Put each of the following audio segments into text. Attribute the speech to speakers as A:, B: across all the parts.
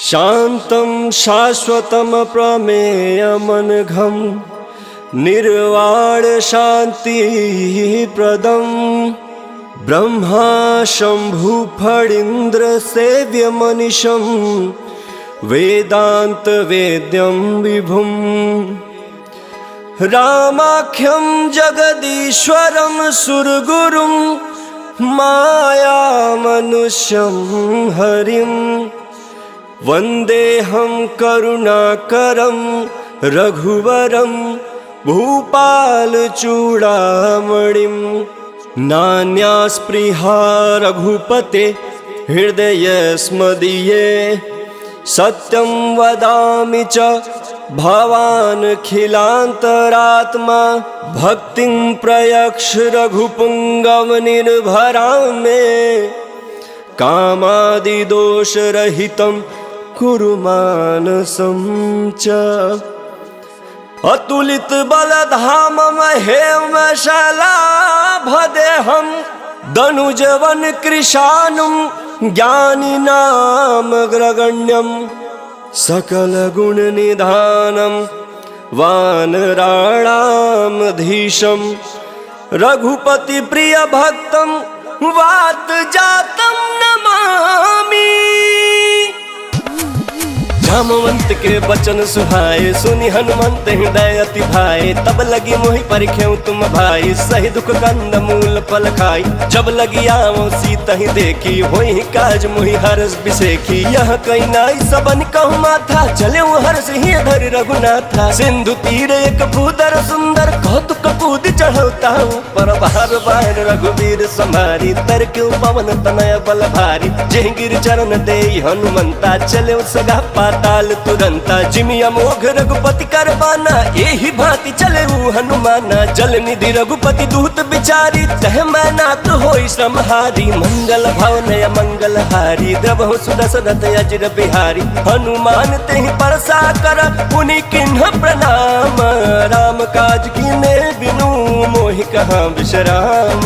A: शान्तं शाश्वतं प्रमेयमनघं निर्वाणशान्तिप्रदं ब्रह्मा शम्भुफणीन्द्रसेव्यमनिशं वेदान्तवेद्यं विभुं रामाख्यं जगदीश्वरं सुरगुरुं मायामनुष्यं हरिं वन्देऽहं करुणाकरं रघुवरं भूपालचूडामणिं नान्यास्पृहा रघुपते हृदयस्मदीये सत्यं वदामि च भवानखिलान्तरात्मा भक्तिं प्रयक्ष रघुपुङ्गवनिर्भरां मे कामादिदोषरहितं कुरु मानसं च अतुलितबलधाममहेमशलाभदेहं दनुजवनकृशानुं ज्ञानिनामग्रगण्यं सकलगुणनिधानं वानराणामधीशं रघुपतिप्रियभक्तं वातजातं नमामि। जामवंत के बचन सुहाए सुनि हनुमंत हृदय अति भाए तब लगी मोहि परिख्यऊ तुम भाई सही दुख कंद मूल फल खाई जब लगी आओ सीत ही देखी होई काज मोहि हरस बिसेखी यह कई नाई सबन कहु माथा चले हर्ष ही धर रघुनाथा सिंधु तीर एक भूदर सुंदर कौतुक कूद चढ़ौता पर बार बार रघुवीर संभारी तर क्यों पवन तनय बल भारी जय गिर चरण दे हनुमंता चले सगा पाताल तुरंता जिमि अमोघ रघुपति कर बाना एहि भांति चले हनुमाना जल निधि रघुपति दूत बिचारी तह मैनाक होई श्रमहारी मंगल भवन मंगल हारी द्रवहु सुदशरथ अजिर बिहारी हनुमान तेहि परसा कर पुनि किन्ह प्रणाम राम काज कीने बिनु मोहि कहाँ विश्राम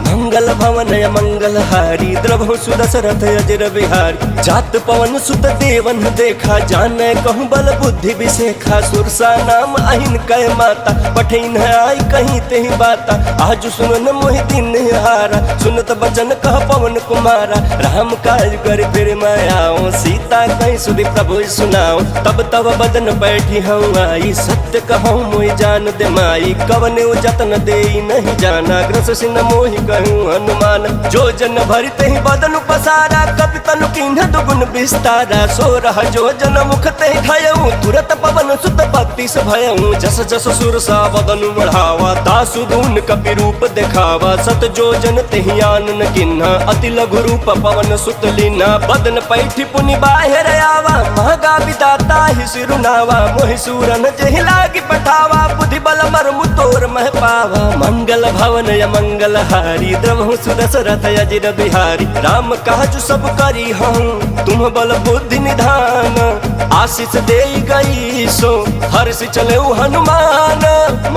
A: मंगल भवन मंगल हारी द्रवहु सुदशरथ अजिर बिहारी जात पवन सुत देवन देखा जाने कहूँ बल बुद्धि विशेखा सुरसा नाम अहिन कह माता पठिन आई कहीं तेहि बाता आज सुनन मोहि दिन हारा सुनत बचन कह पवन कुमारा राम काज कर फिर मैं आओ सीता कहीं सुधि प्रभु सुनाओ तब तब बदन बैठी हूँ आई सत्य कहूँ मोहि जान दे माई कवने जतन दे नहीं जाना ग्रस सिन मोहि कहूँ हनुमान जो जन भरि तेहि बदन पसारा कपि तनु किन्ह दुगुन विस्तारा सो रह जो जन मुख तेहि धयऊँ तुरत पवन सुत भक्ति से भयऊँ जस जस सुर सा बदन बढ़ावा दासु दून कपि रूप देखावा सत जो जन तेहि आनन किन्हा अति लघु रूप पवन सुत लीना बदन पैठी पुनि बाहिर आवा महगा विदाता ही सिरुनावा मोहि सूरन जेहि लागी पठावा बुद्धि बल मरमु तोर मह पावा मंगल भवन मंगल हारी द्रवहु सुदशरथ अजिर बिहारी राम काज सब करी हूँ तुम बल बुद्धि निधान आशीष दे गई सो हर्ष चले हनुमान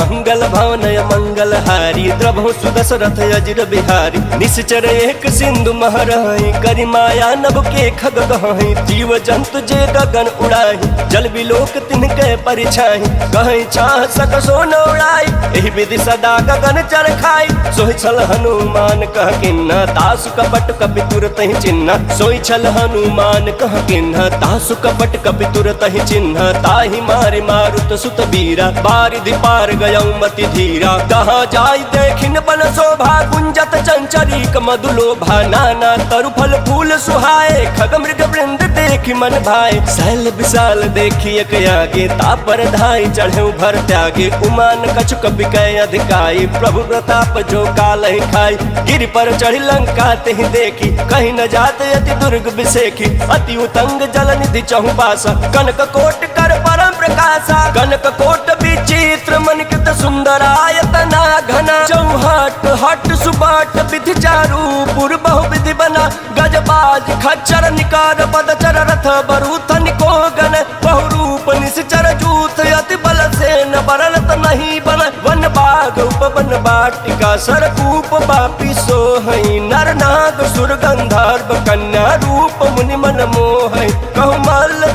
A: मंगल भवन मंगल हारी द्रवहु सुदशरथ अजिर बिहारी निश्चर एक सिंधु महरहि करि माया नभ के खग गहहि जीव जंतु जे गगन उड़ाहि जल बिलोक तिनके परिछाहि कहि चाह सक सो न उड़ाई एहि विधि सदा गगन चर खाई सोहि छल हनुमान कह किन्ना दासु कपट कपि तुरत ही चिन्ह सोहि छल हनुमान कह किन्ना दासु कपट कपि तुरत ही चिन्ह ताहि मारि मारुत सुत बीरा बारिधि पार गयऊ मति धीरा कहाँ जाय देखिन बन शोभा गुंजत चंचरीक मधुलोभा नाना तरु फल फूल सुहाए खग मृग वृंद देखि मन भाए शैल विशाल देखि एक आगे तापर धाई चढ़े भर त्यागे उमान कछु कपि कै अधिकाई प्रभु प्रताप जो काल ही खाई गिरि पर चढ़ी लंका तेहि देखी कहीं न जाते अति दुर्ग बिसेखी अति उतंग जल निधि चहु पासा कनक कोट कर परम प्रकाशा कनक कोट विचित्र मनिकृत सुंदरायतना घना चौहट हट सुबाट विधि चारु पुर बहु विधि बना गजबाज खच्चर निकार पदचर रथ बरूथ निकोगन बहुरूप निश्चर जूथ अति बल सेन बरलत नहीं बन वन बाग उपवन बाटिका सरकूप बापी सोहई नर नाग सुर गंधर्व कन्या रूप मुनि मन मोहई कहु मल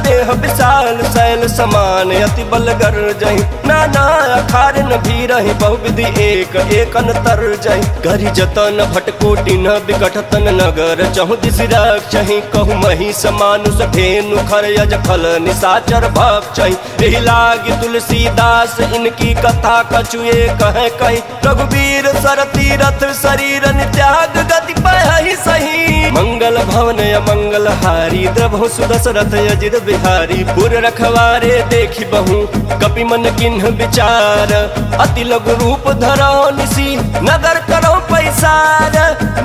A: विशाल शैल समान अति बलगर जही नाना अखार न भी रही बहुविधि एक एक अंतर जही करी जतन भटकोटि न विकटतन नगर चहु दिस रक्षहि कहु मही समानुष धेनु खर यज फल निशाचर भक्षहि एहि लागी तुलसीदास इनकी कथा कछुए कहे कही रघुवीर सर तीरथ शरीर त्याग गति पहि सही मंगल भवन मंगल हारी द्रभु सुदशरथ अजिर बिहारी पुर रखवारे देखी बहु कपि मन किन्ह विचार अति लघु रूप धरो निसी नगर करो पैसार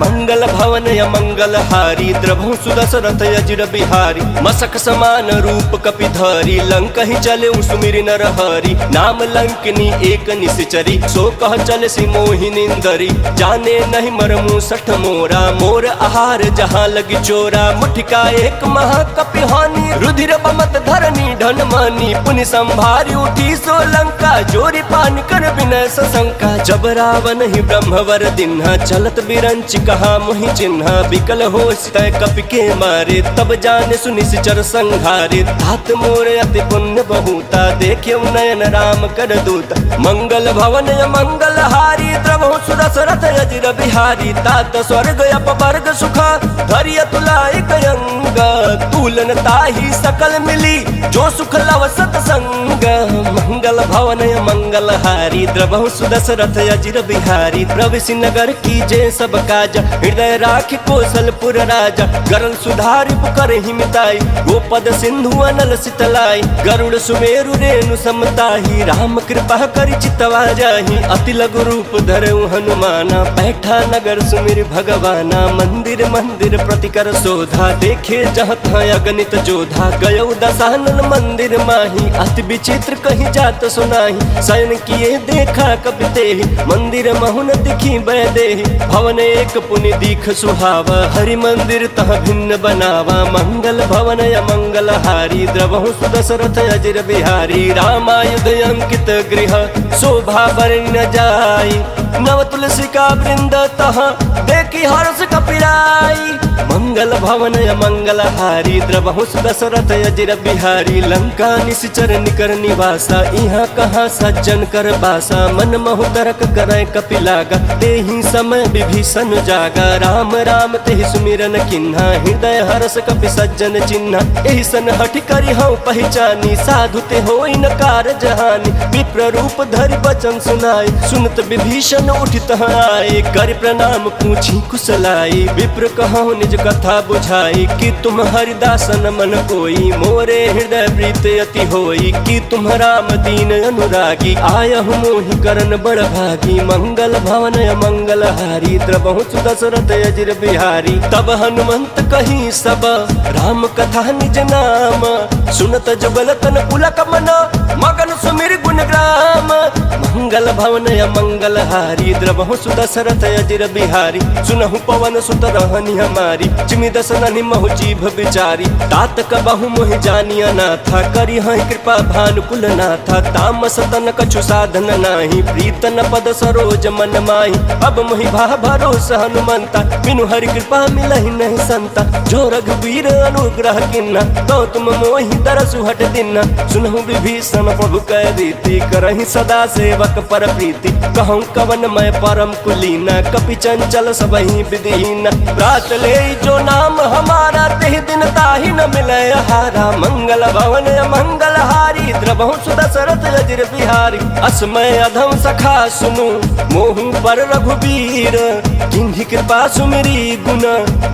A: मंगल भवन मंगल हारी द्रभु सुदशरथ अजिर बिहारी मसक समान रूप कपि धरी लंक ही चले सुमिर नर हरि नाम लंकनी एक निश्चरी सो कह चल सी मोहिनिंदरी जाने नहीं मरमु सठ मोरा मोर आहार जहाँ लगी चोरा मुठिका एक महाकपि हानि रुधिर बमत धरनी धन मानी पुनि संभारी उठी सो लंका जोरी पान कर विनय सशंका जब रावण ही ब्रह्मवर दिन्हा चलत बिरंच कहा मोहि चिन्हा विकल हो तय कपि के मारे तब जाने सुनिश्चर संघारे तात मोर अति पुण्य बहुता देखे नयन राम कर दूत मंगल भवन मंगल हारी द्रवहु सुदशरथ अजिर बिहारी तात स्वर्ग अपवर्ग सुखा धैर्य तुलाई कयंग तुलन ताही सकल मिली जो सुख लव सतसंग मंगल भवन मंगल हारी द्रवहु सुदशरथ अजिर बिहारी प्रवेश नगर की जय सब काज हृदय राख कौशलपुर राजा गरल सुधारि पुकर हिमिताई गोपद सिंधु अनल सितलाई गरुड़ सुमेरु रेणु समताही राम कृपा कर चितवा जाही अति लघु रूप धरऊ हनुमाना बैठा नगर सुमिर भगवाना मंदिर मंदिर प्रतिकर शोधा देखे जहाँ अगणित जोधा गयो दशानन मंदिर माही अति विचित्र कहीं जात सुनाही शयन किए देखा कपि तेहि मंदिर महुन दिखी बैदेहि भवन एक पुनि दीख सुहावा हरि मंदिर तह भिन्न बनावा मंगल भवन मंगल हारी द्रवहु सुदशरथ अजिर बिहारी रामायुध अंकित गृह शोभा बरन जाई नव तुलसी का वृंद तह देखी हर्ष कपिराई मंगल भवन मंगल हारी द्रवहु सुदशरथ अजिर बिहारी लंका निश्चर निकर निवासा यहाँ कहाँ सज्जन कर बासा मन महु तरक करे कपि लागा तेहि समय विभीषण जागा राम राम तेहि सुमिरन किन्हा हृदय हर्ष कपि सज्जन चिन्हा एहि सन हठि करि हऊ पहचानी साधु ते होई न कारज हानि विप्र रूप धरि वचन सुनाई सुनत विभीषण उठित आए कर प्रणाम पूछी कुशलाई विप्र कहूँ निज कथा बुझाई कि तुम हरिदासन मन कोई मोरे हृदय प्रीत अति होई कि तुम राम दीन अनुरागी आयहु मोहि करन बड़ भागी मंगल भवन मंगल हारी द्रवहु सुदशरथ अजिर बिहारी तब हनुमंत कही सब राम कथा निज नाम सुनत जुगल तन पुलक मन मगन सुमिर गुण ग्राम मंगल भवन मंगल हारी द्रवहु सुदशरथ अजिर बिहारी सुनहु पवन सुत रहनी हमारी जिमि दसननि महु जीभ बिचारी तात कबहु मोहि जानिया नाथा करी हहि कृपा भानुकुल नाथा तामस तन कछु साधन नाही प्रीतन पद सरोज मन माही अब मोहि भा भरोसा हनुमंता बिनु हरि कृपा मिलहि नहीं संता जो रघुवीर अनुग्रह किन्ना तो तुम मोहि तरसु हट दिना सुनहु विभीषण प्रभु कह रीति करहि सदा सेवक पर प्रीति कहूँ कवन मैं परम कुलीना कपि चंचल सबहि विधिहीन प्रात ले जो नाम हमारा तेहि दिन ताहि न मिले हारा मंगल भवन मंगल हारी द्रवहु सुदशरथ अजिर बिहारी असमय अधम सखा सुनु मोहु पर रघुवीर किन्हि कृपा सुमिरी गुण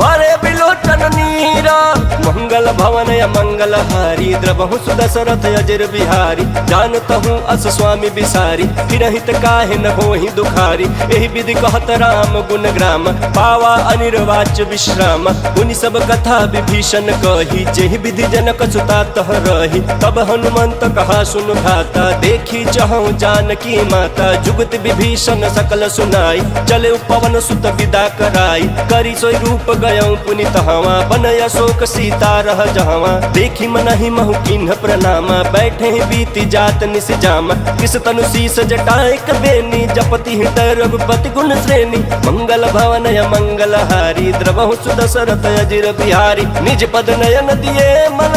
A: बरे बिलोचन नीरा मंगल भवन मंगल हारी द्रवहु सुदशरथ अजिर बिहारी जानतहु अस स्वामी बिसारी फिरहित काहे न होहि दुखारी एहि विधि कहत राम गुण ग्राम पावा अनिर्वाच विश्राम उनि सब कथा विभीषण कही जेहि विधि जनक सुता तह रही तब हनुमंत कहा सुन भाता देखी चहु जानकी माता जुगत विभीषण सकल सुनाई चले पवन सुत विदा कराई करी सोई रूप गयऊ पुनि तहवा बनय अशोक सीता रह जहवा देखी मनहि महु किन्ह प्रणामा बैठे बीती जात निस जामा किस तनु शीस जटाएक बेनी जपति हृदय रघुपति गुण श्रेणी मंगल भवन मंगल हारी द्रवहु सुदशरथ अजिर बिहारी निज पद नयन दिए मन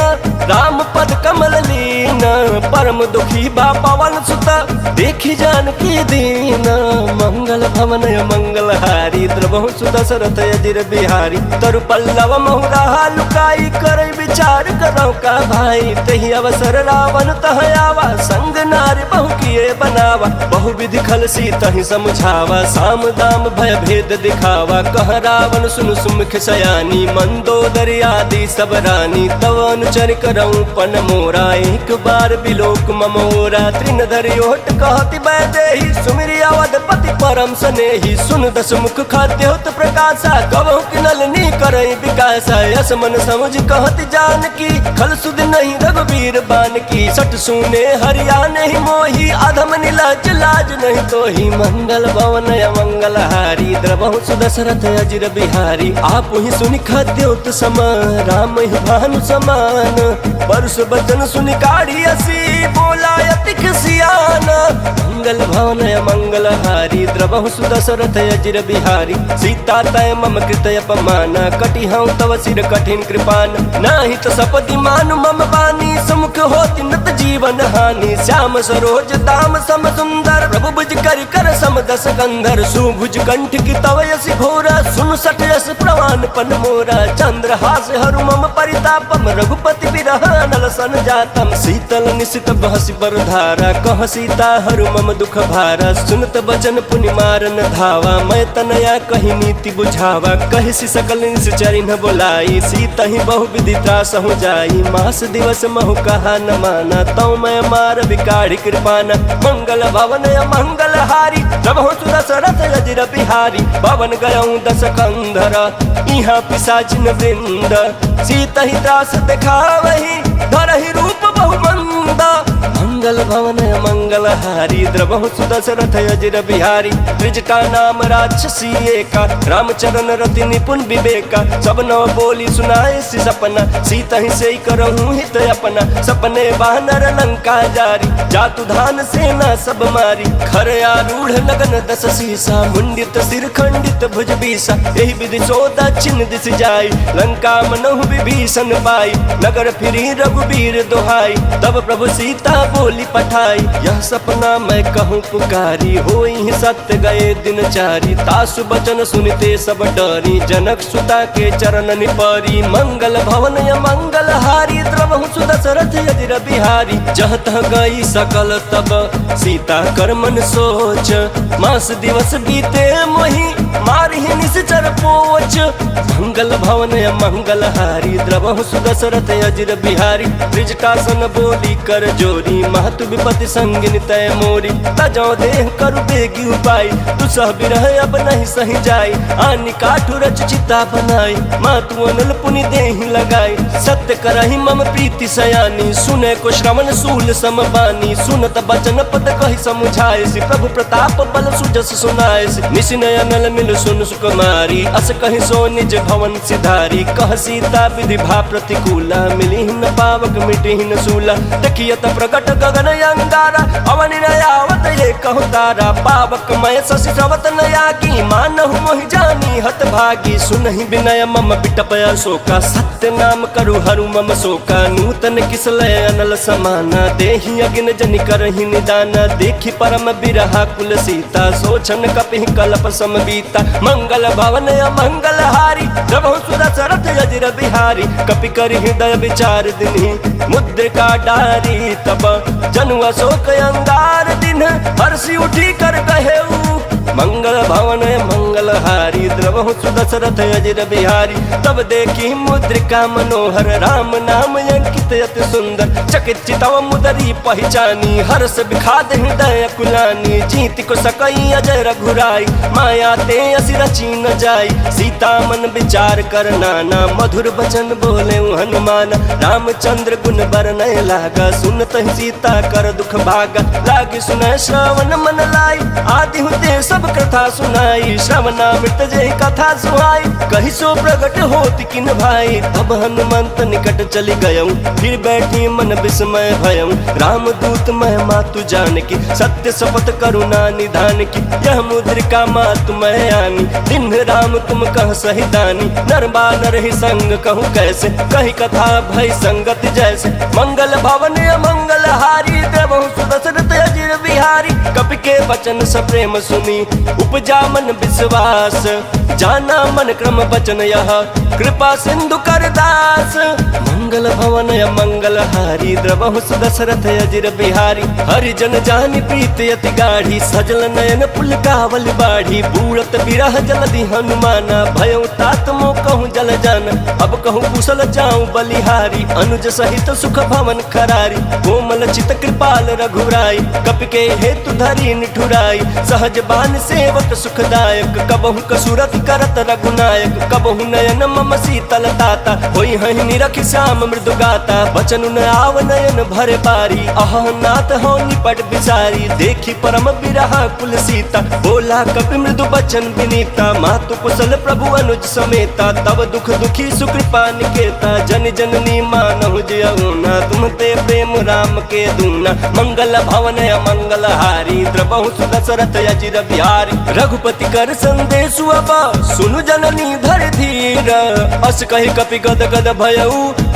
A: राम पद कम कमल लीन, परम दुखी बा पवन सुत देखी जानकी दीन। मंगल भवन मंगल हारी द्रवहु सुदशरथ अजिर बिहारी, तरु पल्लव महुरा लुकाई करे विचार करो का भाई। तही अवसर रावण तह आवा, संग नारी बहु किए बनावा। बहु विधि खल सी तही समझावा, साम दाम भय भेद दिखावा। कह रावण सुन सुमुख सयानी, मंदोदरी आदि सब रानी। तव अनुचर करऊं पन मोरा, एक बार बिलोक ममोरा। त्रिन धरि ओट कहति बैदेही, सुमिरि अवधपति परम सनेही। सुन दस मुख खाद्योत प्रकाशा, कबहु किनलनी करई विकासा। यस मन समझ कहति जानकी, खल सुध नहीं रघुबीर बानकी। सट सुने हरिया नहीं मोही, अधम नीलाज लाज नहीं तोही। मंगल भवन मंगल हारी द्रवहु सुदशरथ अजिर बिहारी। आप ही सुनि खाद्योत सम, राम ही भानु समान। परस बचन सुनि काढ़ी असी, बोला अति खिसियान। मंगल भवन मंगल हारी द्रवहु सुदशरथ अजिर बिहारी। सीता तय मम कृत अपमान, कटि हूँ तव सिर कठिन कृपान। नाही तो सपदि मानु मम बानी, समुख होति नत जीवन हानि। श्याम सरोज दाम सम सुंदर, प्रभु भुज कर कर सम दस कंधर। सुभुज कंठ की तव यस घोरा, सुन सठ यस प्रवान पन मोरा। चंद्र हास हरु मम परितापम, रघुपति बिरह नल सन जातम। शीतल निशित बहसि बर धारा, कह सीता हरु मम दुख भारा। सुनत बचन पुनि मारन धावा, मैं तनया कही नीति बुझावा। कहि सि सकल निश्चरि न बोलाई, सीता ही बहु विधि त्रासहु जाई। मास दिवस महु कहा न माना, तौ मैं मार विकाढ़ी कृपाना। मंगल भवन मंगल हारी द्रवहु सुदशरथ अजिर बिहारी। भवन गयऊं दस कंधर, इहाँ पिशाचिन वृंद। सीता ही त्रास दिखावही, धरहि रूप बहु मंदा। मंगल भवन मंगल हारी द्रवहु सुदशरथ अजिर बिहारी। त्रिजटा नाम राक्षसी एका, रामचरण रति निपुण विवेका। सब नव बोली सुनाए सि सपना, सीता ही से करहूँ हित अपना। सपने वानर लंका जारी, जातु धान सेना सब मारी। खर आरूढ़ लगन दस सीसा, मुंडित सिर खंडित भुज बीसा। यही विधि सो दक्षिण दिश जाई, लंका मनहु विभीषण पाई। नगर फिरी रघुबीर दोहाई, तब प्रभु सीता बोली पठाई। यह सपना मैं कहूँ पुकारी, होई सत्य गए दिन चारी। तासु बचन सुनते सब डरी, जनक सुता के चरण निपरी। मंगल भवन मंगल हारी द्रवहु सुदशरथ अजिर बिहारी। जह तह गई सकल तब सीता कर मन सोच, मास दिवस बीते मोहि मारहि निश्चर पोच। मंगल भवन मंगल हारी द्रवहु सुदशरथ अजिर बिहारी। त्रिजटासन बोली कर जोरी, महतु विपति संगिन तय मोरी। तजौ देह करु बेगी उपाय, दुसह बिरह अब नहीं सही जाई। आनि काठु रच चिता बनाई, मातु अनल पुनि देहि लगाई। सत्य करहि मम प्रीति सयानी, सुने को श्रवण सूल समबानी। सुनत बचन पद कहि समुझाए, प्रभु प्रताप बल सुजस सुनाए। निशिनय अनल मिल सुन सुकुमारी, अस कहि सो निज भवन सिधारी। कह सीता विधि भा प्रतिकूला, मिली न पावक मिटि न सूला। देखियत प्रकट गगन अंगारा, अवनि न आवत ये कहु तारा। पावक मय शशि श्रवत न यागी, मानहु मोहि जानी हत भागी। सुनहि विनय मम बिटप अशोका, सत्य नाम करु हरु मम शोका। नूतन किसलय अनल समाना, देहि अगिन जनि करहि निदाना। देखि परम बिरहा कुल सीता, सोचन कपिहि कल्प समबीता। मंगल भवन मंगल हारी द्रवहु सुदशरथ अजिर बिहारी। कपि करि हृदय विचार दिन्हि, मुद्रिका डारी। तब जनु अशोक अंगार दिन, हर्षि उठी कर कहेऊ। मंगल भवन मंगल हारी द्रवहु सुदशरथ अजिर बिहारी। तब देखी मुद्रिका मनोहर, राम नाम अंकित अति सुंदर। चकित चितव मुदरी पहचानी, हर्ष विखाद हृदय कुलानी। जीति को सकई अजय रघुराई, माया ते असि रची न जाई। सीता मन विचार कर नाना, मधुर बचन बोले हनुमान। रामचंद्र गुण बरनय लागा, सुनत सीता कर दुख भागा। लागी सुनय श्रवण मन लाई, आदि हुते सब कथा सुनाई, श्रवणामृत जय कथा सुहाई। कही सो प्रगट होत किन भाई, तब हनुमंत निकट चली गयऊं, फिर बैठी मन विस्मय भयऊं। राम दूत महिमा तु जान की, सत्य शपथ करुणा निधान की। यह मुद्रिका मातु मैं आनी, दिन राम तुम कह सही दानी। नर बानर ही संग कहूँ कैसे, कही कथा भई संगत जैसे। मंगल भवन अमंगल हारी, देवहु सुदशरथ अजिर बिहारी। कपि के वचन सप्रेम सुनी, उपजा मन विश्वास। जाना मन क्रम वचन यह, कृपा सिंधु कर दास। मंगल भवन अमंगल हारी, द्रवहु सुदशरथ अजिर बिहारी। हरिजन जानि प्रीति अति गाढ़ी, सजल नयन पुलकावल बाढ़ी। बूढ़त बिरह जलधि हनुमाना, भयउ तात मोह कहूँ जल जाना। अब कहूँ कुशल जाऊँ बलिहारी, अनुज सहित सुख भवन खरारी। कोमल चित कृपाल रघुराई, कपि के हेतु धरी निठुराई। सहज बान सेवक सुखदायक, कबहु कसुरत करत रघुनायक। कबहु नयन मम शीतल ताता, होई हहि निरखि श्याम मृदु गाता। बचन न आव नयन भरे बारी, अह नाथ हो निपट बिसारी। देखी परम बिरहा कुल सीता, बोला कपि मृदु बचन विनीता। मातु कुशल प्रभु अनुज समेता, तब दुख दुखी सुकृपा निकेता। जन जननी मानहु जयउना, तुम ते प्रेम राम के दूना। मंगल भवन अमंगल हारी, द्रवहु सुदशरथ अजिर बिहारी। रघुपति कर संदेश अब, सुनु जननी धर धीर। अस कहि कपि गद गद भयउ,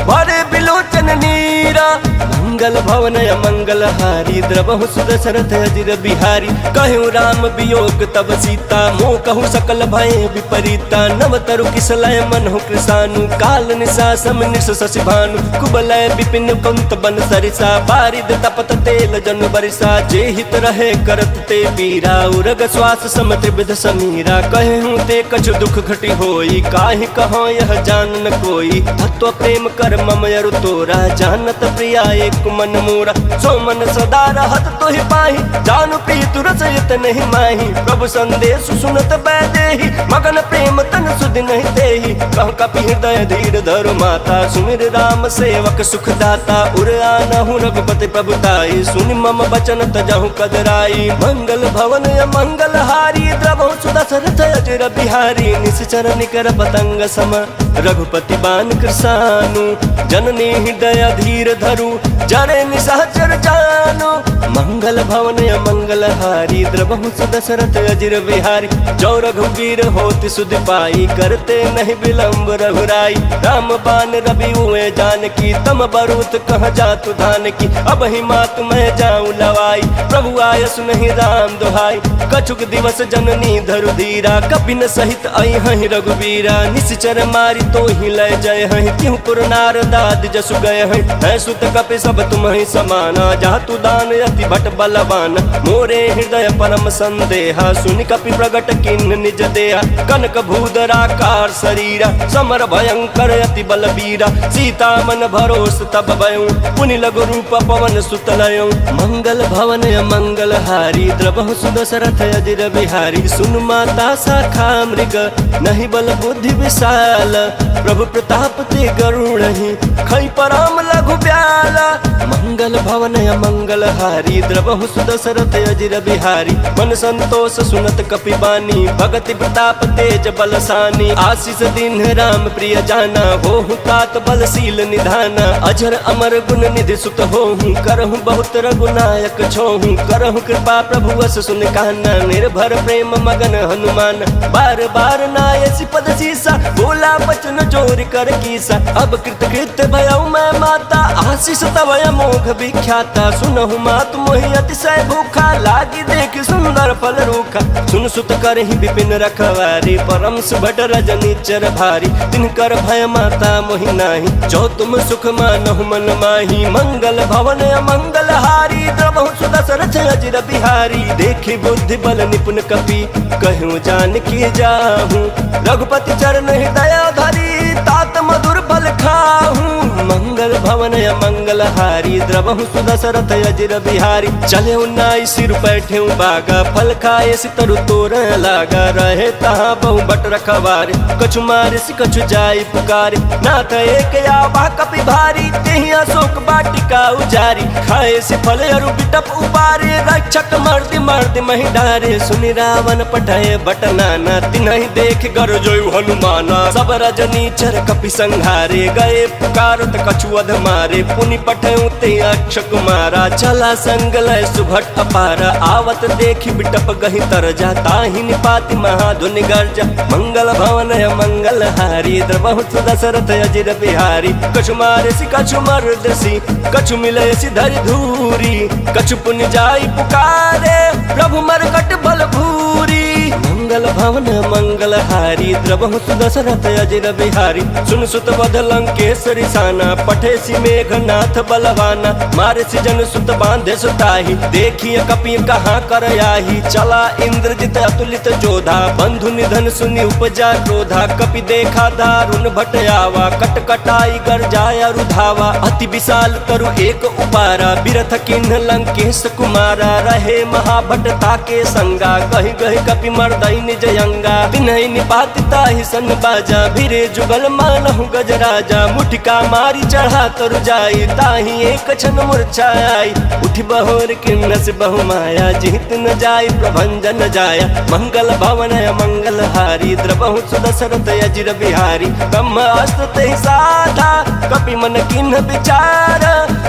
A: भरे बिलोचन नीरा। मंगल भवन अमंगल हारी, द्रवहु सुदशरथ अजिर बिहारी। कहूँ राम वियोग तब सीता, मोह कहूँ सकल भय विपरीता। नव तरु किसलय मनहु कृसानु, काल निशा सम निश शशि भानु। कुबलय विपिन कुंत बन सरिसा, बारिद तपत तेल जन बरिसा। जे हित रहे करत ते पीरा, उरग श्वास सम त्रिविध समीरा। कहूँ ते कछु दुख घटी होई, काहि कहो यह जान न कोई। तत्व प्रेम कर मम अरु तोरा, जानत प्रिया एक मन मोरा। सो मन सदा रहत तोहि पाहि, जानु प्रीतु रसयत नहीं माही। प्रभु संदेश सुनत बैदेहि, मगन प्रेम तन सुध नहीं देहि। कह कपि हृदय धीर धरु माता, सुमिर राम सेवक सुख दाता। उर आनहु रघुपति प्रभुताई, सुनि मम बचन तजहु कदराई। मंगल भवन अमंगल हारी, द्रवहु सुदशरथ अजिर बिहारी। निश्चर निकर पतंग सम, रघुपति बान कृसानु। जननी हृदय धीर धरु, जरे निशाचर जानो। मंगल भवन अमंगल हारी, द्रवहु सुदशरथ अजिर बिहारी। जो रघुवीर होति सुध पाई, करते नहीं विलंब रघुराई। राम बान रवि हुए जानकी, तम बरूत कह जातु धान की। अब ही मात मैं जाऊँ लवाई, प्रभु आय सुनहि राम दोहाई। कछुक दिवस जननी धरु धीरा, कपिन सहित आई हहि रघुवीरा। निश्चर मारी तो ही लय जय हहि, क्यों पुर नारदाद जसु गए हैं। है सुत कपि सब तुम ही समाना, जातु दान अति भट बलवान। मोरे हृदय परम संदेहा, सुनि कपि प्रगट किन्न निज देहा। कनक भूधराकार शरीरा, समर भयंकर अति बलबीरा। सीता मन भरोस तब भयऊं, पुनि लघु रूप पवन सुत लयऊं। मंगल भवन अमंगल हारी, द्रवहु सुदशरथ अजिर बिहारी। सुन माता शाखा मृग, नहीं बल बुद्धि विशाल। प्रभु प्रताप ते गरुड़हि, खै परम लघु ब्याला। मंगल भवन अमंगल हारी, द्रवहु सुदशरथ अजिर बिहारी। मन संतोष सुनत कपि बानी, भगति प्रताप तेज बलसानी। आशीष दीन राम प्रिय जाना, होहु तात बलशील निधाना। अजर अमर गुण निधि सुत होहु, करहु बहुत रघुनायक छोहु। करहु कृपा प्रभु अस सुन काना, निर्भर प्रेम मगन हनुमान। बार बार नायसि पद सीसा, बोला बचन जोर कर कीसा। अब कृत कृत भयउ मैं माता, आशीष तव अमोघ विख्याता। सुनहु मात मोहि अतिशय भूखा, लागी देख सुंदर फल रूखा। सुन सुत करहि विपिन रखवारी, परम सुभट रजनीचर भारी। तिनकर भय माता मोहि नाही, जो तुम सुख मानहु मन माही। मंगल भवन अमंगल हारी, द्रवहु सुदशरथ अजिर बिहारी। देखी बुद्धि बल निपुण कपि, कहूँ जानकी जाहू। रघुपति चरण हृदय धरी, तात मधुर फल खाहू। मंगल भवन अमंगल हारी, द्रवहु सुदशरथ अजिर बिहारी। चले उन्नाई सिर बैठे बागा, फल खाए सितरु तोर लागा। रहे तहाँ बहु बट रखवारे, कछु मारिस कछु जाई पुकारे। नाथ एक आवा कपि भारी, तेहि अशोक बाटिका लंका उजारी, खाए से फल अरु बिटप उबारे, रक्षक मर्द मही डारे, सुनि रावण पठाए बटनाना, तिन्हि देख गरजोयु हनुमाना, सब रजनी चर कपि संहारे, गए पुकारत कछुअध मारे, पुनि पठयु ते अक्ष कुमारा, चला संग लय सुभट अपारा, आवत देखि बिटप गहि तरजा, ताहि निपाति महाधुनि गर्जा, मंगल भवन मंगल हारी, द्रवहु दशरथ अजिर बिहारी, कछु मारेसी कछु मर्दसी, कछु मिलयसी धरि धूरी, कछु पुनि जाई पुकारे, प्रभु मरकट बल भूरी, मंगल भवन मंगल हारी, द्रवहु दशरथ अजिर बिहारी, सुन सुत वध लंकेश्वरी साना, पठेसी मेघनाथ बलवाना, मारेसी जन सुत बांधे सुताही, देखिए कपि कहाँ कर आही, चला इंद्रजित अतुलित जोधा, बंधु निधन सुनि उपजा क्रोधा, कपि देखा दारुण भट आवा, कट कटाई गर जाय रुधावा, अति विशाल तरु एक उपारा, बिरथ किन्ह लंकेश कुमारा, रहे महाभट ताके संगा, गहि गहि कपि मर्दई निज अंगा, तिन्हि निपाति ताहि सन बाजा, भिरे जुगल मानहु गजराजा, मुठिका मारी चढ़ा तरु जाई, ताहि एक क्षण मूर्छा आई, उठि बहोर किन्ह से बहु माया, जीत न जाय प्रभंजन जाया, मंगल भवन मंगल हारी, द्रवहु दशरथ अजिर बिहारी, ब्रह्मास्त्र तेहि साधा, कपि मन किन्ह विचार,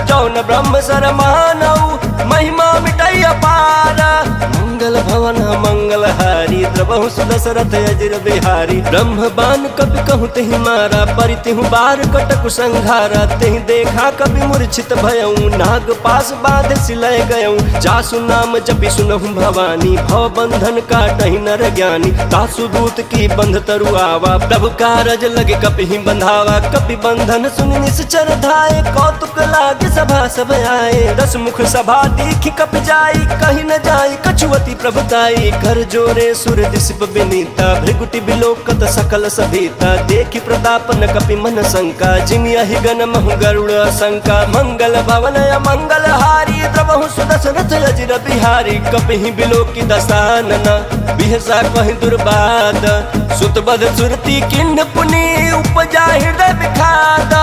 A: जौन ब्रह्म सर मानऊ, महिमा मिटई अपार, मंगल भवन मंगल हारी, द्रवहु दशरथ अजिर बिहारी, ब्रह्म बान कपि कहु तेहि मारा, परितिहु बार कटकु संघारा, तेहि देखा कपि मूर्छित भयऊ, नाग पास बांध सिलय गयऊ, जासु नाम जपि सुनहु भवानी, भव बंधन काटहि नर ज्ञानी, तासु दूत की बंध तरु आवा, प्रभु कारज लगे कपि ही बंधावा, कपि बंधन सुनि निश्चर धाये, कौतुक लागे सभा सब आए, दस मुख सभा देखि कपि जाई, कहीं न जाई कछुअति प्रभुताई, कर जोरे सुर दिसिप विनीता, भृगुटि बिलोकत सकल सभीता, देखि प्रताप न कपि मन शंका, जिनियहि गण महु गरुड़ शंका, मंगल भवन मंगल हारी, द्रवहु दशरथ अजिर बिहारी, कपिहि बिलोकि दसानना, बिहसा कहि दुर्बाद, सुतबध सुरति किन्ह पुनि, उपजा हृदय विखाद,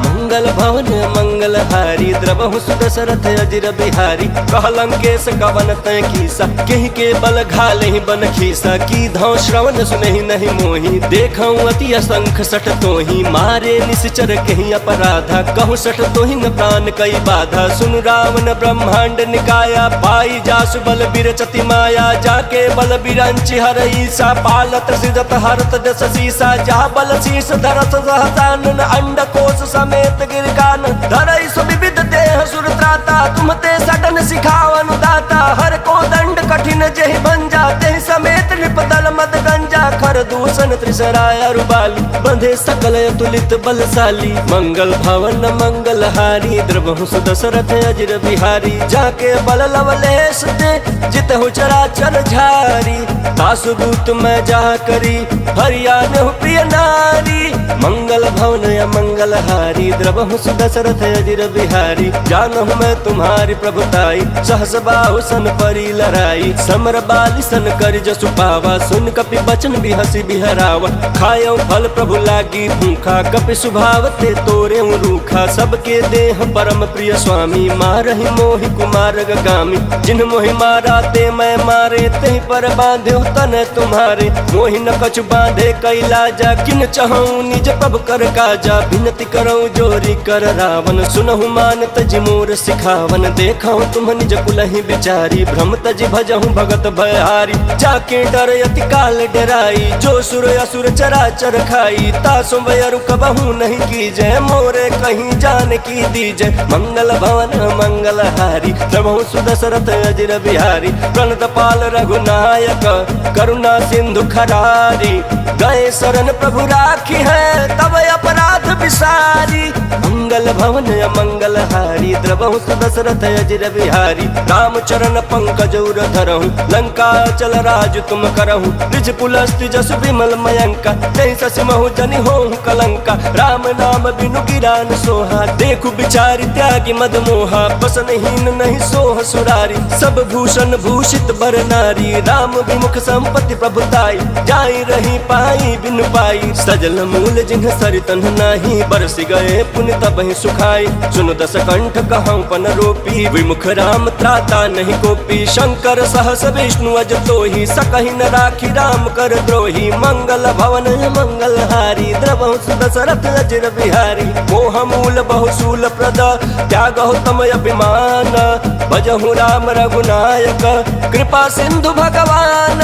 A: मंगल भवन मंगल हारी, द्रवहु दशरथ अजिर बिहारी, कहलंकेश कवन तय कीसा, केहि के बल घालेहि बन खीसा, की धौ श्रवण सुनहि नहीं मोहि, देखऊं अति असंख सठ तोहि, मारे निश्चर केहि अपराधा, कहु सठ तोहि न प्राण कई बाधा, सुन रावण ब्रह्मांड निकाया, पाई जासु बल बिरचति माया, जाके बल बिरंचि हर ईसा, पालत सिजत हरत दस सीसा, जा बल शीस धरत सहसानन, अंड कोश समेत गिरकान, धरई सु विविध देह सुर त्राता, तुम ते सडन सिखावनु दाता, हर को दंड कठिन जेहि भंजा, तेहि समेत निपदल मद गंजा, खर दूषण त्रिसराय अरुबाली, बंधे सकल अतुलित बलशाली, मंगल भवन मंगल हारी, द्रवहु दशरथ अजिर बिहारी, जाके बल लवलेश ते जितहु चराचर झारी, तासु दूत मैं जा करी, हरियाणहु प्रिय नारी, मंगल भवन मंगल हारी, द्रवहु दशरथ अजिर बिहारी, जानहु मैं तुम्हारी प्रभुताई, सहस बाहु सन परी लड़ाई, समर बाली सन कर जसु पावा, सुन कपि बचन बिहसी बिहरावा, खायो फल प्रभु लागी भूखा, कपि स्वभाव ते तोरे रूखा, सबके देह परम प्रिय स्वामी, मारहि मोहि कुमार गामी, जिन मोहि मारा ते मैं मारे, तेहि पर बांधे तन तुम्हारे, मोहि न कछु बांधे कैलाजा, किन चहऊं निज प्रभु कर काजा, विनती करऊं जोरी कर रावण, सुनहु मान तजि मोर सिखावन, देखऊं तुम निज कुलहि बिचारी, भ्रम तजि भजहु भगत भयहारी, जाके डर अति काल डराई, जो सुर असुर चराचर खाई, तासु वयरु कबहु नहीं कीजय, मोरे कहीं जान की दीजय, मंगल भवन मंगल हारी, द्रवहु दशरथ अजिर बिहारी, प्रणत पाल रघुनायक, करुणा सिंधु खरारी, गए शरण प्रभु राखी है, तब अपराध विसारी, मंगल भवन मंगल हारी, द्रवहु दशरथ अजिर बिहारी, रामचरण पंकज उर धरहु, लंका चल राज तुम करहु, निज पुलस्त्य जसु विमल मयंका, नहीं सस महु जनि होहु कलंका। राम नाम बिनु गिरान सोहा, देखु बिचारी त्यागी मद मोहा। बसनहीन नहीं सोह सुरारी, सब भूषण भूषित बर नारी। राम विमुख संपत्ति प्रभुताई, जाई रही पाई बिनु पाई। सजल मूल जिन्ह सरितन नाही, बरसि गए पुण्य तबहि सुखाई। सुन दस कंठ कहूँ पन रोपी, विमुख राम त्राता नहीं कोपी। शंकर सहस विष्णु अज तोहि, सकहि न राखी राम कर द्रोही। मंगल भवन मंगल हारी, द्रवहु दशरथ अजिर बिहारी। मोह मूल बहुशूल प्रद, त्यागहु तम अभिमान। भजहु राम रघुनायक, कृपा सिंधु भगवान।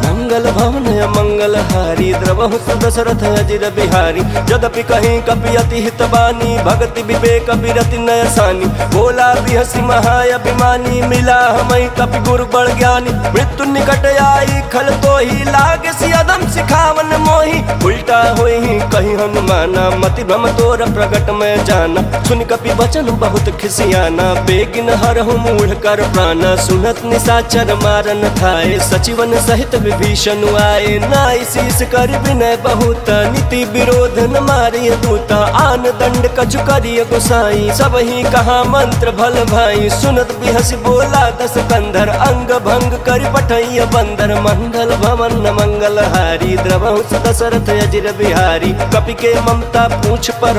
A: मंगल भवन मंगल हारी, द्रवहु दशरथ अजिर बिहारी। यद्यपि कहीं कपि अति हितबानी, भगति विवेक बिरति नय सानी। बोला बिहसी महाअभिमानी, मिला हमई कपि गुरु बड़ ज्ञानी। मृत्यु निकट आई खल तो ही, लागे सियदम सिखावन मोही। उल्टा होई कहीं हनुमाना, मति भ्रम तोर प्रगट में जाना। सुन कपि वचन बहुत खिसियाना, बेगिन हरहु मूढ़ कर प्राणा। सुनत निशाचर मारन थाए, सचिवन सहित विभीषण आए। नाई शीस कर विनय बहुत, नीति विरोध न मारिय दूता। आन दंड कछु करिय गोसाई, सब ही कहा मंत्र भल भाई। सुनत बिहसी बोला दस कंधर, अंग भंग कर पठैय बंदर। मंगल भवन मंगल हारी, द्रवहु दशरथ अजिर बिहारी। कपि के ममता पूछ पर,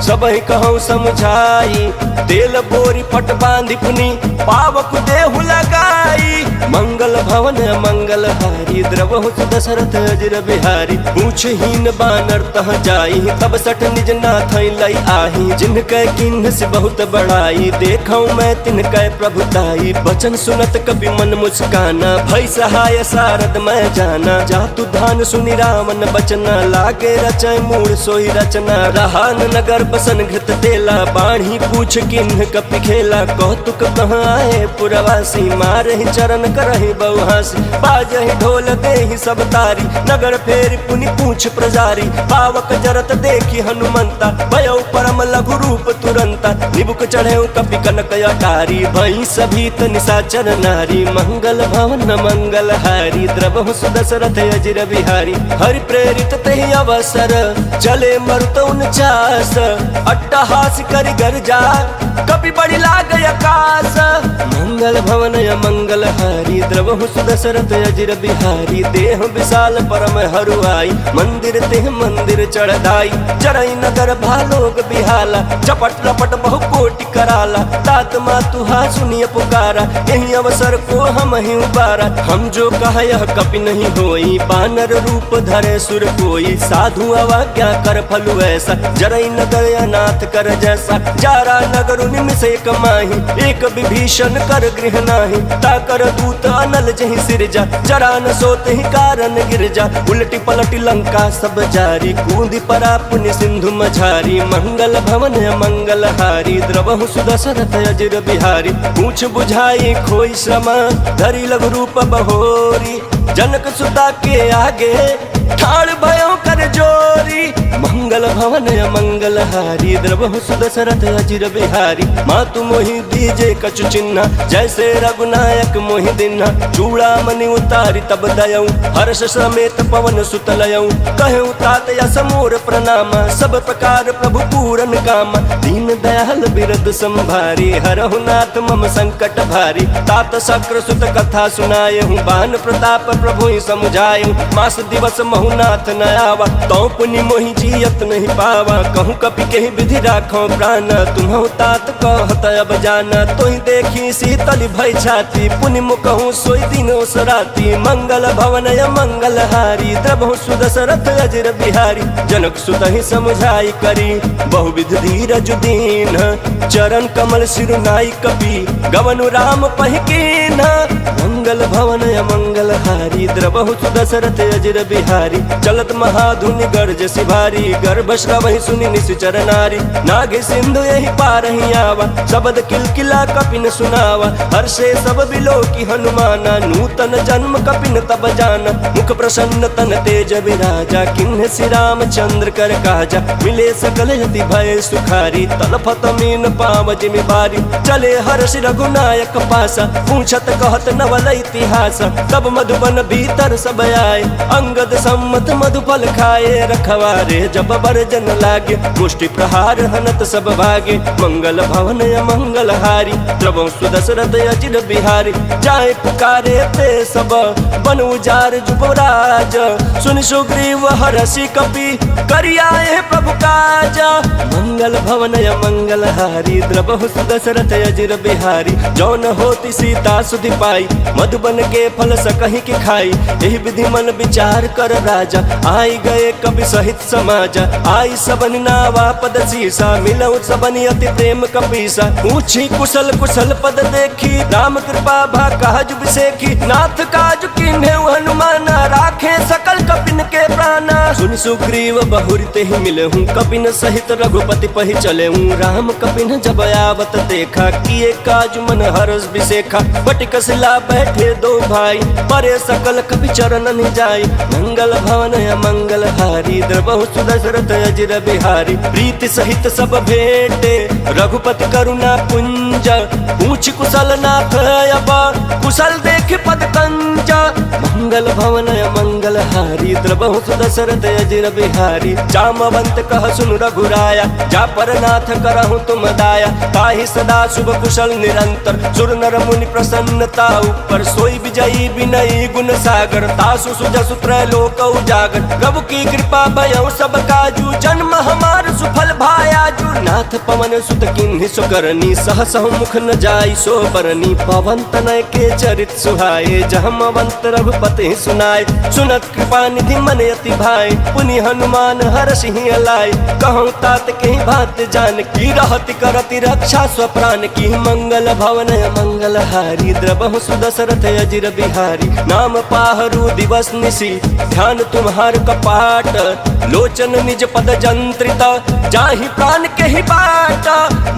A: सब ही कहूँ समझाई। तेल बोरी पट बांधि पुनि, पावक देहु लगाई। मंगल भवन मंगल हारी, द्रवहु दशरथ अजिर बिहारी। पूछहीन बानर तह जाई, तब सठ निज नाथ लई आही। जिनकै किन्ह से बहुत बड़ाई, देखऊं मैं तिनकै प्रभुताई। बचन सुनत कपि मन मुस्काना, भई सहाय सारद मैं जाना। जातु धान सुनि रामन बचना, लागे रचय मूढ़ सोई रचना। रहान नगर बसन घृत तेला, बाढ़ी पूछ किन्ह कपि खेला। कौतुक कहाँ आए पुरवासी, मारहि चरण करहि बहुहासी। बाजहि ढोल देहि सब तारी, नगर फेर पुनि पूछ प्रजारी। पावक जरत देखी हनुमंता, भयउ परम लघु रूप तुरंता। निबुक चढ़े कपि कनक अटारी, भई सभीत निशाचर नारी। मंगल भवन मंगल हारी, द्रवहु दशरथ अजिर बिहारी। हरि प्रेरित तेहि अवसर, चले मरुत 49। अट्टहास करि गर्जा, कपि बड़ि लागय आकाश। मंगल भवन मंगल हारी, द्रवहु दशरथ अजिर बिहारी। देह विशाल परम हरुआई, मंदिर तेह मंदिर चढ़ाई। चरई नगर भालोग बिहाला, चपट रपट बहु कोटि कराला। तात मातुहा सुनिय पुकारा, यही अवसर को हम ही उबारा। हम जो कहा यह कपि नहीं होई, बानर रूप धरे सुर कोई। साधु अवज्ञा कर फलु ऐसा, जरई नगर अनाथ कर जैसा। जारा नगर निमिषे कमाही, एक विभीषण कर गृह नाही। ताकर दूत अनल जहि सिरजा, जरा न सोते ही कारण गिरजा। उलटी पलटी लंका सब जारी, कूदी परा पुनि सिंधु मझारी। मंगल भवन मंगल हारी, द्रवहु दशरथ अजिर बिहारी। पूछ बुझाई खोई श्रमा, धरि लघु रूप बहोरी। जनक सुता के आगे, ठाड़ भयो कर जोरी। मंगल भवन मंगल हारी, द्रवहु दशरथ अजिर बिहारी। मातु मोहि दीजे कछु चिन्ह, जैसे रघुनायक मोहि दिन्हा। चूड़ा मणि उतारी तब दयऊ, हर्ष समेत पवन सुत लयऊ। कहूँ तात यस मोर प्रणामा, सब प्रकार प्रभु पूरन कामा। दीन दयाल बिरद संभारी, हरहु नाथ मम संकट भारी। तात शक्र सुत कथा सुनायहूँ, बान प्रताप प्रभु समुझायहूँ। मास दिवस महु नाथ न आवा, तौ पुनि मोहि जियत नहीं पावा। कहूँ कपि केहि विधि राखो प्राण, तुम्हु तात कहत अब जाना। तोहि देखी शीतल भय छाती, पुनि मुकहूँ सोई दिनो सराती। मंगल भवन मंगल हारी, द्रवहु दशरथ अजिर बिहारी। जनक सुत ही समझाई करी, बहुविध धीरज दीन। चरण कमल सिरुनाई कपि, गवनु राम पहिकीन। मंगल भवन मंगल हारी, द्रवहु दशरथ अजिर बिहारी। चलत महाधुनि गर्ज सिभारी, गर्भ श्रवहि सुनि निश्चर नारी। नागे सिंधु यही पारहि आवा, शब्द किलकिला कपि न सुनावा। हर्षे सब बिलोकी हनुमाना, नूतन जन्म कपिन तब जाना, मुख प्रसन्न तन तेज विराजा, किन्ह श्री रामचंद्र कर काजा, मिले सकल यति भय सुखारी, तलफत मीन पाव जिमि बारी, चले हर्ष रघुनायक पासा, पूछत कहत नवल इतिहास, तब मधुबन भीतर सब आए, अंगद सम्मत मधुफल खाए, रखवारे जब बरजन लागे, मुष्टि प्रहार हनत सब भागे, मंगल भवन मंगल हारी, द्रवं सुदशरथ अजिर बिहारी, जाए पुकारे ते सब बन उजार जुबराज, सुन सुग्रीव हरषि कपि करियाए प्रभु काज, मंगल भवन मंगल हारी, द्रवहु सुदशरथ अजिर बिहारी, जौन होती सीता सुधि पाई, मधुबन के फल सकहि के खाई, यही विधि मन विचार कर राजा, आई गए कवि सहित समाजा, आई सबन नावा पद सीसा, मिलऊ सबन अति प्रेम कपीसा, पूछी कुशल कुशल पद देखी, राम कृपा भा काज बिसेखी, नाथ काज किन्हे हनुमाना, राखे सकल कपिन के प्राणा, सुन सुग्रीव बहुरी ते ही मिले हूँ, कपिन सहित रघुपति पहि चले हूँ, राम कपिन जब आवत देखा, किए काज मन हरस बिसेखा, बटिक शिला बैठे दो भाई, परे सकल कपि चरण जाई, मंगल भवन मंगल हारी, द्रवहु सुदशरथ अजिर बिहारी, प्रीति सहित सब भेंटे, रघुपति करुणा पुंज, पूछ कुशल नाथ अब, कुशल देख पद कंज, मंगल भवन मंगल हारी, द्रवहु सुदशरथ अजिर बिहारी, जामवंत कह सुन रघुराया, जा पर नाथ करहु तुम दाया, ताहि सदा शुभ कुशल निरंतर, सुर नर मुनि प्रसन्नता ऊपर, सोई विजयी विनयी गुण सागर, तासु सुजसु त्रैलोक उजागर, प्रभु की कृपा भयउ सब काजू, जन्म हमार सुफल भायाजू, नाथ पवन सुत किन्हि सुकरनी, सहसहु मुख न जाई सो बरनी, पवन तनय के चरित सुहाए, जहमवंत रघुपति सुनाए, सुनत कृपा निधि मन अति भाई, पुनि हनुमान हरषि अलाय, कहूँ तात के बात जान की, रहति करति रक्षा स्वप्राण की, मंगल भवन मंगल हारी, द्रवहु सुदशरथ अजिर बिहारी, नाम पाहरु दिवस निसी, ध्यान तुम्हार कपाट, लोचन निज पद जंत्रित, जाहि प्राण के ही बाट,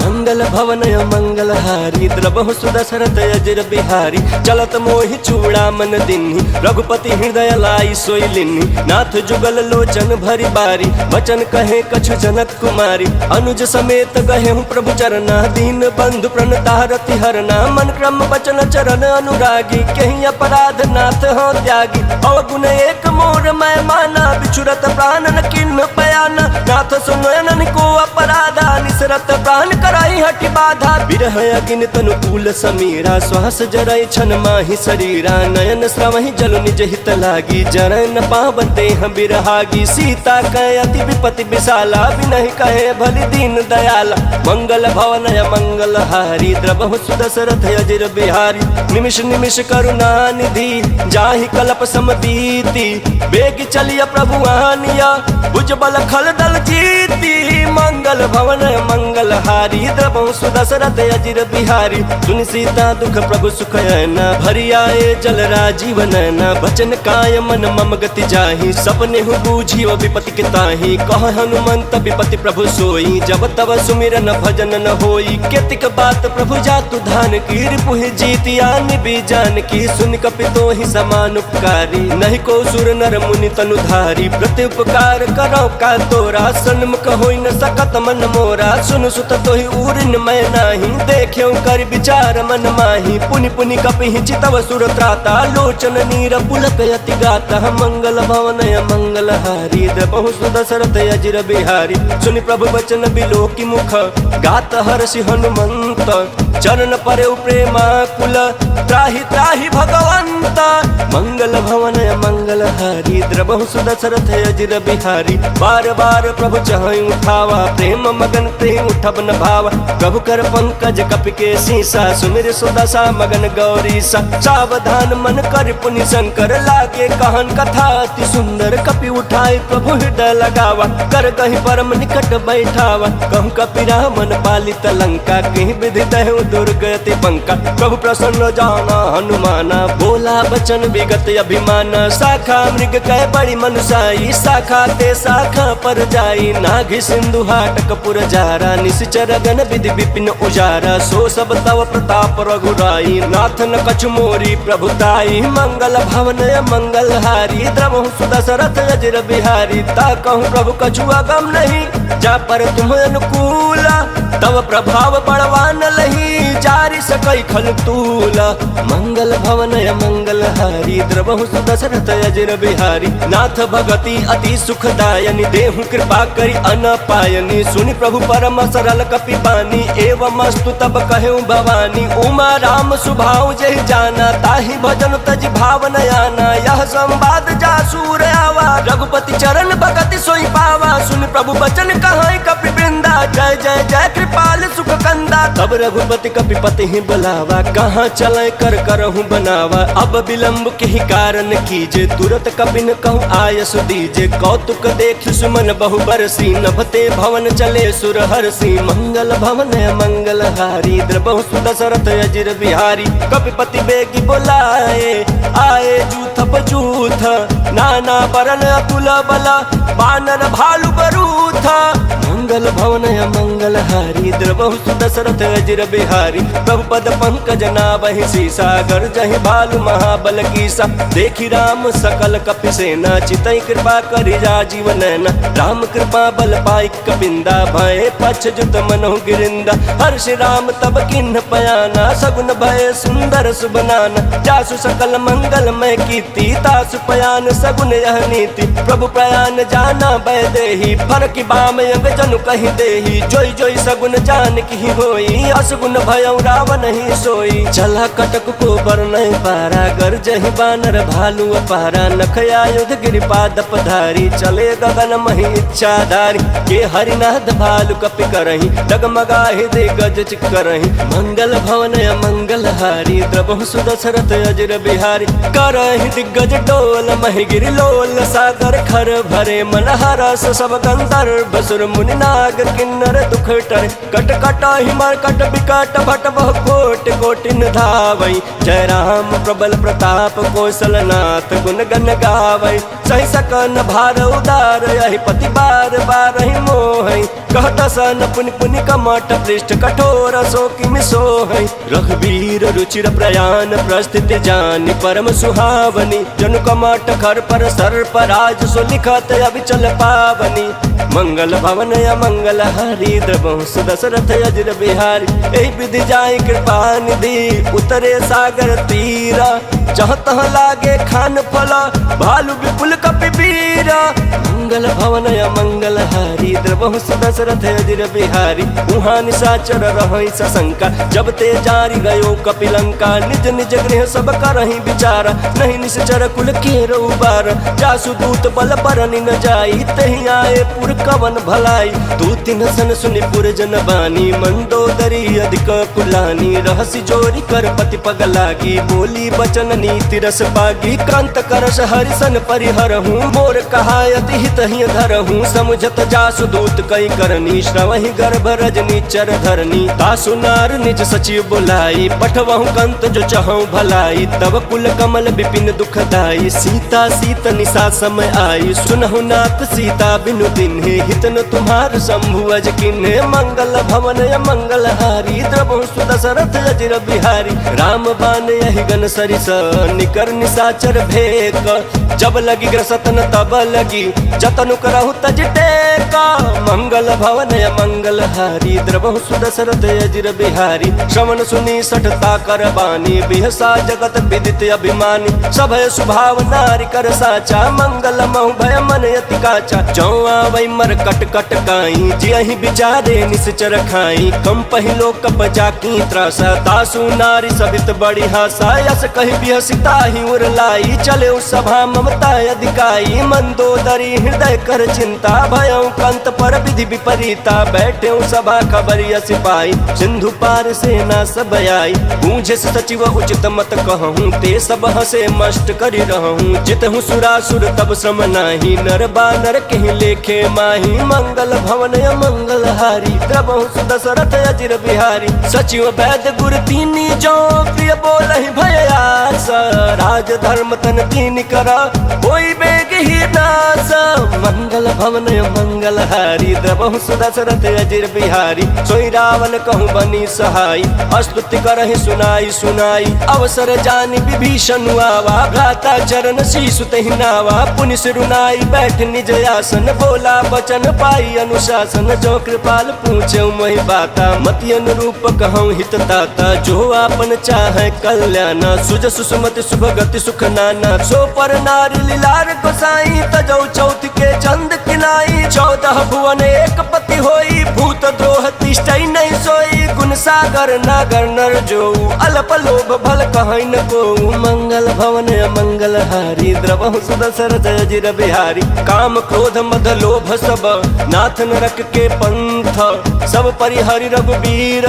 A: मंगल भवन मंगल हारी, द्रवहु सुदशरथ अजिर बिहारी, चलत मोहि चूड़ा मन दिन्हि, रघुपति हृदय लाई सोई लिन्हि, नाथ जुगल लोचन भरी बारी, वचन कहे कछु जनक कुमारी, अनुज समेत गहे हूँ प्रभु चरना, दीन बंधु प्रणतारति हरना, मन क्रम वचन चरण अनुरागी, कहीं अपराध नाथ हो त्यागी, अवगुण एक मोर मैं माना, बिछुरत प्राण न किन्ह पयाना, नाथ सुनयन को अपराधा, निसरत प्राण कराई हटि बाधा, बिरह अगिन तनु कूल समीरा, श्वास जरय छन माहि शरीरा, नयन श्रवहि जल निज हित लागी, जरय न पावन देह बिरहागी, सीता कहे अति विपति विशाला, बिनहि कहे भलि दीन दयाला, मंगल भवन मंगल हारी, द्रवहु सुदशरथ अजिर बिहारी, निमिष निमिष करुणा निधि, जाहि कल्प समतीति, बेग चलिय प्रभु आनिया, भुज बल खल दल जीती, मंगल भवन मंगल हारी, द्रवहु सुदशरथ अजिर बिहारी, सुनि सीता दुख प्रभु सुख ऐना, भरि आए जल राजीव नैना, बचन काय मन मम गति जाहि, सपने हु बूझी विपति के ताहि, कह हनुमंत विपति प्रभु सोई, जब तब सुमिरन भजन न होई, केतिक बात प्रभु जातु धान की, रिपुहि जीति आनि बीजान की, सुन कपि तोहि समान उपकारी, नहीं को सुर नर मुनि तनुधारी, प्रति उपकार करो का तोरा, सन्मुख होई न सकत मन मोरा, सुन सुत तोहि उरिन मैं नाही, देख्यो कर विचार मन माही, पुनि पुनि कपि चितव सुर त्राता, लोचन नीर पुलक यति गाता, मंगल भवन मंगल हारी, द्रवहु सुदशरथ अजिर बिहारी, सुनि प्रभु वचन बिलोकि मुख, गात हर्षि हनुमंत, चरण परे प्रेमा कुल, त्राहि त्राहि भगवंत, मंगल भवन मंगल हारी, द्रवहु सुदशरथ अजिर बिहारी, बार बार प्रभु चहई उठावा, प्रेम मगन ते उठब न भावा, प्रभु कर पंकज कपि के सीसा, सुमिर सुदशा मगन गौरीसा, सावधान मन कर पुनि शंकर, लागे कहन कथा अति सुंदर, कपि उठाई प्रभु हृदय लगावा, कर कहीं परम निकट बैठावा, कहूँ कपि रामन पालित लंका, कहीं विधि दहु दुर्गति पंका। प्रभु प्रसन्न जाना हनुमाना, बोला बचन विगत अभिमान। शाखा मृग कह बड़ी मनुषाई, शाखा ते शाखा पर जाई। नाघि सिंधु हाटक पुर जारा, निश्चर गण विधि विपिन उजारा। सो सब तव प्रताप रघुराई, नाथ न कछु मोरी प्रभुताई। मंगल भवन मंगल हारी, द्रवहु सुदशरथ अजर बिहारी। ता कहूँ प्रभु कछु अगम नहीं, जा पर तुम अनुकूल। तव प्रभाव बड़वान लही, जारी सकई खल तूला। मंगल भवन मंगल हारी, द्रवहु सुदशरथ अजर बिहारी। नाथ भगति अति सुखदायनी, देहु कृपा करी अनपायनी। सुनि प्रभु परम सरल कपि बानी, एवं अस्तु तब कहूँ भवानी। उमा राम सुभाव जहि जाना, ताहि भजन तज भाव न आना। यह संवाद जासूर आवा, रघुपति चरण भगति सोई पावा। सुन प्रभु बचन कहाँ कपि वृंदा, जय जय जय कृपाल सुख कंदा। तब रघुपति कपिपति ही बुलावा, कहाँ चले कर करहूँ बनावा। अब विलम्ब के ही कारण कीजे, तुरत कपिन कहूँ आयस दीजे। कौतुक देख सुमन बहु बरसी, नभते भवन चले सुर हरसी। मंगल भवन मंगल हारी, द्रवहु सुदशरथ अजर बिहारी। कपिपति बेगी बुलाए, आए जूथ पजूथ। नाना बरन अतुल बला, बानर भालु बरूथ। मंगल भवन मंगल हारी, द्रवहु सुदशरथ अजर बिहारी। प्रभु पद पंकज नाभहि सीसा, गर्जहि भालु महाबल कीसा। देखि राम सकल कपि सेना, चितई कृपा करि राजीव नैना। राम कृपा बल पाई कपिंदा, भय पछ जुत मनहु गिरिंदा। हर्ष राम तब किन्ह पयाना, सगुन भय सुंदर सुबनाना। जासु सकल मंगल मैं कीर्ति, तासु पयान सगुन यह नीति। प्रभु प्रयान जाना भय देहि, फरकि बाम अंग जनु कहि देहि। जोई जोई सगुन जान की होई, असगुन भयउ रावण ही सोई। चला कटक को बरनहि पारा, गर्जहि बानर भालु अपारा। नख आयुध गिरिपाद पधारी, चले गगन महि इच्छाधारी। के हरिनाथ भालु कपि करहि, डगमगाहि दिग्गज चिक्करहि। मंगल भवन मंगल हारी, द्रवहु सुदशरथ अजर बिहारी। करहि दिग्गज डोल महि गिरि लोल, सागर खर भरे मन हरस। सब गंधर्व सुर मुनि नाग किन्नर दुख टरे। कट कट हिमर कट विकट भट बहु कोटि कोटिन धावई। जय राम प्रबल प्रताप कौशलनाथ, गुण गण गावई। सहि सकन भार उदार, यहि पति बार बार ही मोहई। कहत सन पुनि पुनि कमट पृष्ठ, कठोर सो किमि सोहई। रघुवीर रुचिर प्रयाण, प्रस्थिति जानि परम सुहावनी। जनु कमट खर पर सर्प राज, सो लिखत अभिचल पावनी। मंगल भवन मंगल हारी, द्रवहु सुदशरथ अजर बिहारी। एहि विधि जाय कृपा निधि, उतरे सागर तीरा। जहाँ तहाँ लागे खान फला, भालु विपुल कपि बीरा। मंगल भवन मंगल हारी, द्रवहु सुदशरथ अजर बिहारी। उहाँ निशाचर रहै सशंका, जब ते जारी गयो कपिलंका। निज निज गृह सब करहि विचारा, नहीं निश्चर कुल केर उबार। जासु दूत बल बरनि न जाई, तहि आए पुर कवन भलाई। दूति न सन सुनि पुर जन बानी, मंदोदरी अधिक कुलानी। रहसि जोरी कर पति पग लागी, बोली बचन नीति रस पागी। कांत करस हरिसन परिहरहूँ, मोर कहायति हित ही धरहूँ। समुझत जासु दूत कई करनी, श्रवहि गर्भ रजनी चर धरनी। तासु नार निज सचिव बुलाई, पठवहु कंत जो चहु भलाई। तब कुल कमल विपिन दुखदाई, सीता सीत निशा समय आई। सुनहु नाथ सीता बिनु तिन्हे, हित न तुम्हार शंभु अज किन्हे। मंगल भवन मंगल हारी, द्रवहु सुदशरथ अजर बिहारी। राम बान यहि गण सरिस, निकर निशाचर भेक। जब लगी ग्रसतन तब लगी, जतनु करहु तज टेका। मंगल भवन मंगल हारी, द्रवहु सुदशरथ अजर बिहारी। श्रवण सुनी सठता कर बानी, बिहसा जगत विदित अभिमानी। सभय सुभाव नारी कर साचा, मंगल महु भय मन अति काचा। जौ आवै मर कट कट काई, जियहि विचारे निश्चर खाई। कम पहिलो कप जाकी त्रासा, तासु नारी सभित बड़ी हासा। यस कहि बिहसिता ही उर लाई, चले सभा ममता अधिकाई। मंदोदरी हृदय कर चिंता भयं कंत पर विधि विपरीता बैठे सभा खबरिया सिपाही सिंधु पार सेना सब आई पूछे सचिव उचित मत कहूँ ते सब हंसे मस्त करी रहूँ जितहु सुरासुर तब श्रम नाही नर बानर कहीं लेखे माही मंगल भवन मंगल हारी द्रवहु सुदशरथ अजिर बिहारी सचिव वैद्य गुर तीनी जो प्रिय बोल भयास राज धर्म तन तीन करा कोई बेग ही नास मंगल भवन मंगल हारी द्रवहु सुदशरथ अजिर बिहारी सोई रावण कहूँ बनी सहाय स्तुति करहि सुनाई सुनाई अवसर जानि विभीषण आवा भ्राता चरण शीशु तहि नावा पुनि सिरुनाई बैठ निज आसन बोला बचन पाई अनुशासन जो कृपाल पूछे मोहि बाता मति अनुरूप कहूँ हित ताता जो आपन चाहे कल्याण सुज सुसुमति शुभ गति सुख नाना सो पर नारी लीलार गोसाई तजौ चौथ के चंद किनाई 14 भुवन एक पति होई भूत द्रोह तिष्ठई नहीं सोई गुण सागर नागर नर जो अल्प लोभ भल कहीं न को मंगल भवन मंगल हारी द्रवहु सुदशरथ अजिर बिहारी काम क्रोध मद लोभ सब नाथ नरक के पंथ सब परिहरि रघुबीर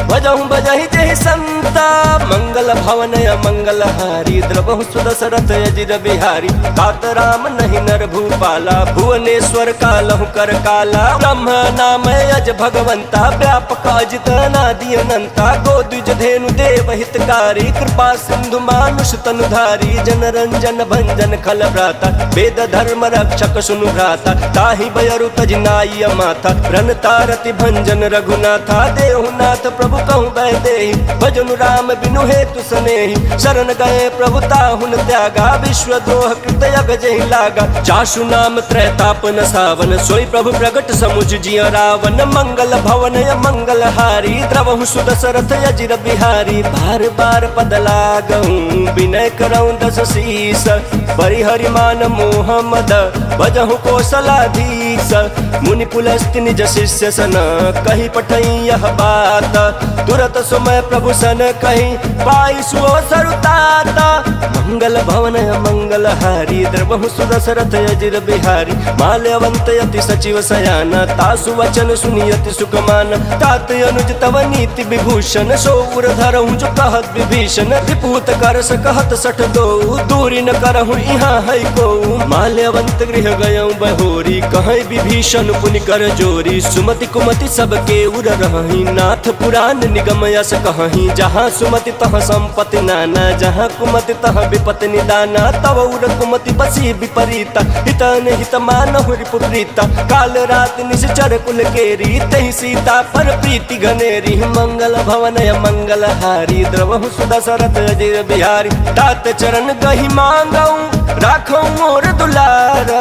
A: भजहु बजहि जहि संता मंगल भवन मंगल हारी द्रवहु सुदशरथ अजिर बिहारी तात राम नहीं नर भूपाला भुवनेश्वर कालहु कर काला ब्रह्म नाम अज भगवंता व्यापक अजित नादि अनंता गोद्विज धेनु देव हितकारी कृपा सिंधु मानुष तनुधारी जन रंजन भंजन खल भ्राता वेद धर्म रक्षक सुनु भ्राता ताहि बयरु तजनाई माथा रन तारति भंजन रघुनाथा देहुनाथ प्रभु कहूँ बैदेहि भजनु राम बिनु हेतु सनेहि शरण गए प्रभु ताहुन त्यागा विश्व द्रोह कृत जहि लागा जासु नाम त्रैतापन सावन सोई प्रभु प्रगट समुझ जिय रावण मंगल भवन मंगल हारी द्रवहु सुदशरथ अजिर बिहारी बार बार पद लागहूँ विनय करऊँ दस शीस परिहरि मान मोह मद भजहु कौशलाधीश मुनि पुलस्त्य निज शिष्य सन कही पठई यह बात तुरत सुमय प्रभु सन कही पाई सुओ सरुतात मंगल भवन मंगल हारी द्रवहु सुदशरथ अजिर बिहारी माल्यवंत यति सचिव सयाना तासु वचन सुनियति सुकमान तात अनुज तव नीति विभूषण सौर धरहु जो कहत विभीषण त्रिपुत कर सकहत सठ दो दूरी न करहु यहाँ है को माल्यवंत गृह गयऊँ बहोरी कहीं विभीषण पुनि कर जोरी सुमति कुमति सबके उर रही नाथ पुराण निगम यस कहीं जहाँ सुमति तह संपत्ति नाना जहाँ कुमति तह विपत्ति निदाना तव उर कुमति बसी विपरीता हितन हित मानहु रिपुप्रीता काल रात निश्चर कुल केरी तहि सीता पर प्रीति घनेरी मंगल भवन मंगल हारी द्रवहु सुदशरथ अजिर बिहारी तात चरण गहि मांगऊँ राखऊँ मोर दुलार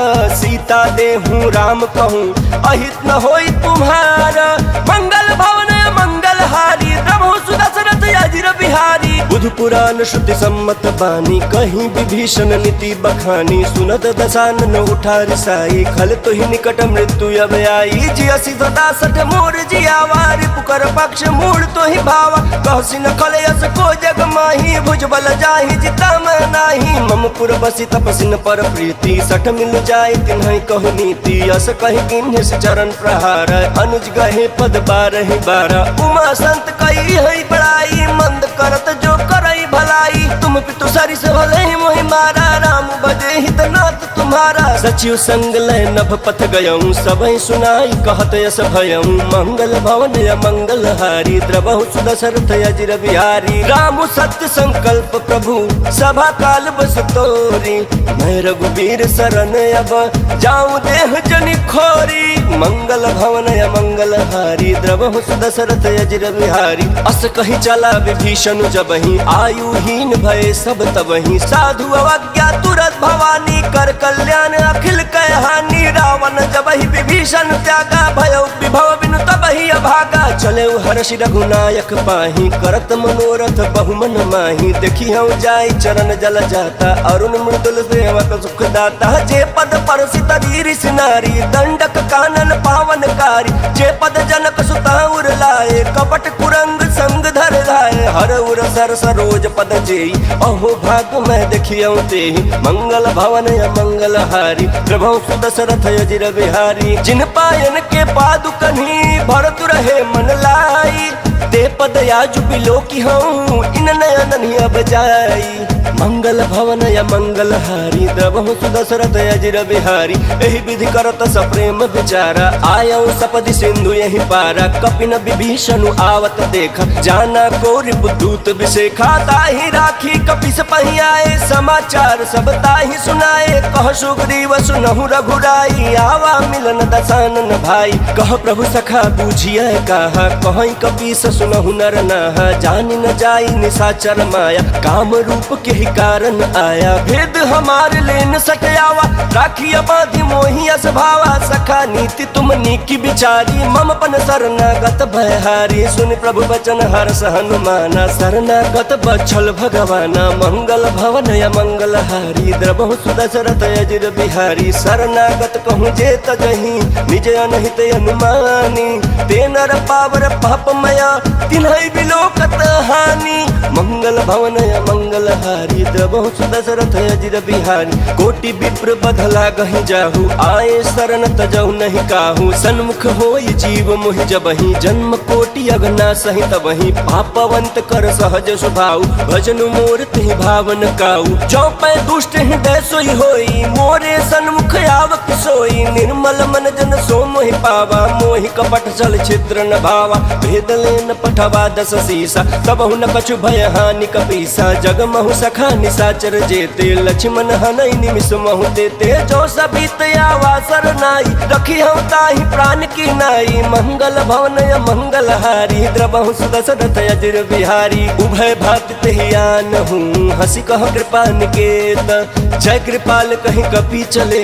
A: सीता देहूँ राम कहूँ अहित न होई तुम्हारा मंगल भवन मंगल हारी द्रवहु सुदशरथ अजिर बिहारी बुध पुराण श्रुति सम्मत बानी कहीं विभीषण नीति बखानी सुनत दशानन उठा रिसाई खल तो ही निकट मृत्यु अब आई जियसी सदा सठ मोर जियावारी पुकर पक्ष मूल तो ही भावा कहसी न खल यस को जग माही भुजबल जाहि जिता मैं नाही ममपुर बसी तपसिन पर प्रीति सठ मिल जाय तिन्हि कहु नीति यस कहि किन्हि चरण प्रहार अनुज गहे पद बारहि बारह उमा संत कही है बड़ाई मंद करत जो करई भलाई तुम पितु सरि से भले मोहि मारा राम बजे हित नाथ तुम्हारा सचिव संग लय नभ पथ गयऊँ सबहि सुनाई कहत यस भयऊँ मंगल भवन मंगल हारी द्रवहु सुदशरथ अजिर बिहारी राम सत्य संकल्प प्रभु सभा काल बस तोरी मैं रघुबीर शरण अब जाऊँ देह जनि खोरी मंगल भवन मंगल हारी द्रवहु सुदशरथ अजिर बिहारी अस कहीं चला विभीषण जबहि आयुहीन भय सब तबहि साधु अवज्ञा तुरत भवानी कर कल्याण अखिल कहानी रावण जबहि विभीषण त्यागा भय विभव बिनु तबहि अभागा चले हर्षि रघुनायक पाही करत मनोरथ बहुमन माही देखी हम जाई चरण जल जाता अरुण मृदुल सेवक सुख दाता जे पद परसित रीरिस नारी दंडक कानन पावनकारी जे पद जनक सुता उर लाए कपट कुरंग संग धर लाए हर उर सर सरोज पद जेई अहो भाग मैं देखियौ ते मंगल भवन मंगल हारी प्रभु सुदशरथ अजिर बिहारी जिन पायन के पादुकन्ही भरत रहे मन लाई ते पद याजु बिलो की हूँ इन नयन अब जाई मंगल भवन या मंगल हारी प्रभु सुदशरथ अजिर बिहारी एहि विधि करत सप्रेम विचारा आयो सपदि सिंधु यही पारा कपिन विभीषण आवत देखा जाना कोरि बुद्धूत विशेखा ताहि राखी कपिस पहियाए समाचार सब ताहि सुनाए कह सुग्रीव सुनहु रघुराई आवा मिलन दसानन भाई कह प्रभु सखा बूझिए कहा कहीं कपीस सुनहु नर नाहा जानि न जाई निशाचर माया काम रूप के ही कारण आया भेद हमार लेन सटयावा राखिया बाधी मोहि असभावा सखा नीति तुम नीकी बिचारी मम पन शरणागत भयहारी सुन प्रभु बचन हर्ष हनुमाना शरणागत बछल भगवाना मंगल भवन या मंगल हारी द्रबहु सुदशरथ अजिर बिहारी शरणागत कहूँ जे तजही निज अनहित अनुमानी ते नर पावर पापमया तिन्है बिलोकत हानि मंगल भवन या मंगल हारी द्रबहु सुदशरथ अजिर बिहारी कोटि विप्र बधला गहि जाहु आए शरण तजहु नहीं काहू सन्मुख होई जीव मोहि जबहि जन्म कोटि अगना सहित वही पापवंत कर सहज स्वभाव भजन मोर तिहि भावन काऊ चौपै दुष्ट हृदय सोई होई मोरे सन्मुख आवक सोई निर्मल मन जन सो मोहि पावा मोहि कपट छल छिद्र न भावा भेद लेन पठवा दस सीसा तबहु न कछु भय हानि कपीसा जगमहु सखा निशाचर जेते लक्ष्मण हनई निमिष महु देते जो सबीत आवा सरनाई रखी हम ताहि प्राण की नाई मंगल भवन या मंगल हारी द्रबहु सुदशरथ अजिर बिहारी उभय भात तेहियान हूँ हंसी कह कृपा निकेत जय कृपाल कहीं कपी चले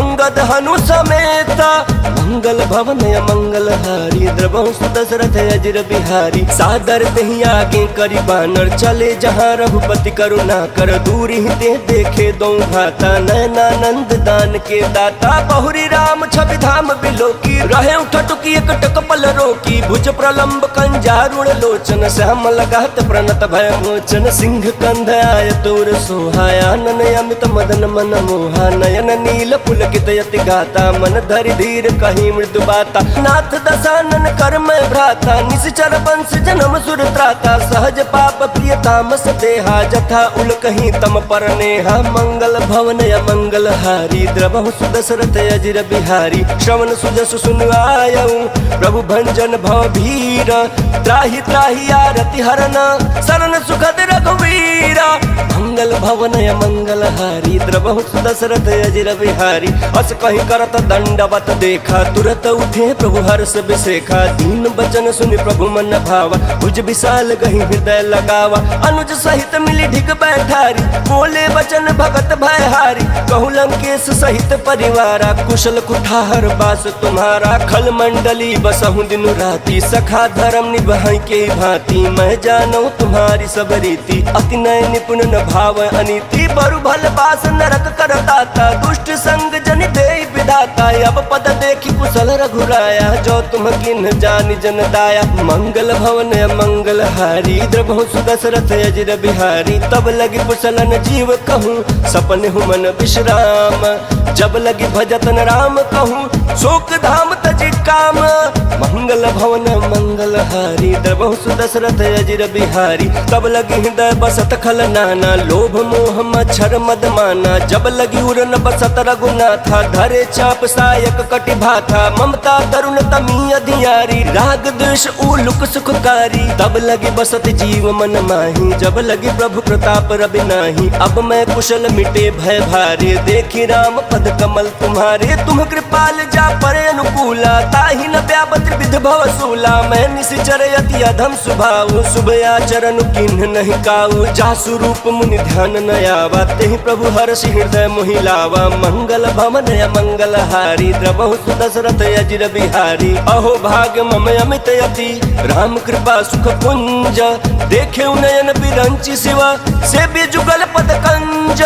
A: अंगद हनु समेत मंगल भवन या मंगल हारी द्रबहु सुदशरथ अजिर बिहारी सादर तेहि आगे करी बानर चले जहाँ रघुपति करुणा कर दूर ही ते देखे दो भाता नयनानंद दान के दाता बहुरी राम छवि धाम बिलोकी रहे उठटुकी एक टकपल रोकी भुज प्रलंब कंजारुण लोचन श्याम लगात प्रणत भय मोचन सिंह कंध आय तोर सोहाया नन अमित मदन मन मोहा नयन नील पुलकित यति गाता मन धरि धीर कहीं मृदु बाता नाथ दसानन कर मैं भ्राता निश्चर वंश जन्म सुर त्राता सहज पाप प्रिय तामस देहा जथा उल कहीं तम पर नेहा मंगल भवन या मंगल हारी द्रबहु सुदशरथ अजिर बिहारी श्रवण सुजस सुन आयऊ प्रभु भंजन भव भीर त्राहि त्राहि आरति हरन शरण सुखद रघुवीरा मंगल भवन या मंगल हारी द्रबहु सुदशरथ अजिर बिहारी अस कहीं करत दंडवत देखा तुरत उठे प्रभु हर्ष बिसेखा दीन बचन सुनि प्रभु मन भावा भुज विशाल गही हृदय लगावा अनुज सहित मिली ढिग बैठारी बोले वचन भगत भयहारी कहु लंकेश सहित परिवारा कुशल कुठार बास तुम्हारा खल मंडली बसहु दिन राती सखा धर्म निभाई के भांति मैं जानू तुम्हारी सब रीति अति नय निपुण न भाव अनीति बरु भल बास नरक करताता दुष्ट संग जन दे विधाता अब पद देखी कुशल रघुराया जो तुम किन जानि जन दाया मंगल भवन मंगल हारी द्रबहु सुदशरथ अजिर बिहारी तब लगी कुशलन जीव कहूँ सपन हुमन विश्राम जब लगी भजतन राम कहूँ शोक धाम तजि काम मंगल भवन मंगल हारी द्रबहु सुदशरथ अजिर बिहारी तब लगी हृदय बसत खल नाना लोभ मोह मच्छर मद माना जब लगी उड़न बसत रघुनाथा धरे चाप सायक कटि भाथा ममता तरुण तमी अधियारी राग द्वेष उलुक सुखकारी तब लगी बसत जीव मन माही जब लगी प्रभु प्रताप रवि नाही अब मैं कुशल मिटे भय भारे देखी राम पद कमल तुम्हारे तुम कृपाल जा परे अनुकूला ताहि न व्यापत विध भव सूला मैं निशिचर यति अधम स्वभाव शुभ आचरण किन्ह नहीं काऊ जासु रूप मुनि ध्यान न आवा तेहि प्रभु हर्षि हृदय मोहिलावा। मंगल भवन मंगल हारी द्रवहु सुदशरथ अजिर बिहारी। अहो भाग्य मम अमित यति राम कृपा सुख पुंज। देखे नयन बिरंचि शिवा से भी जुगल पद कंज।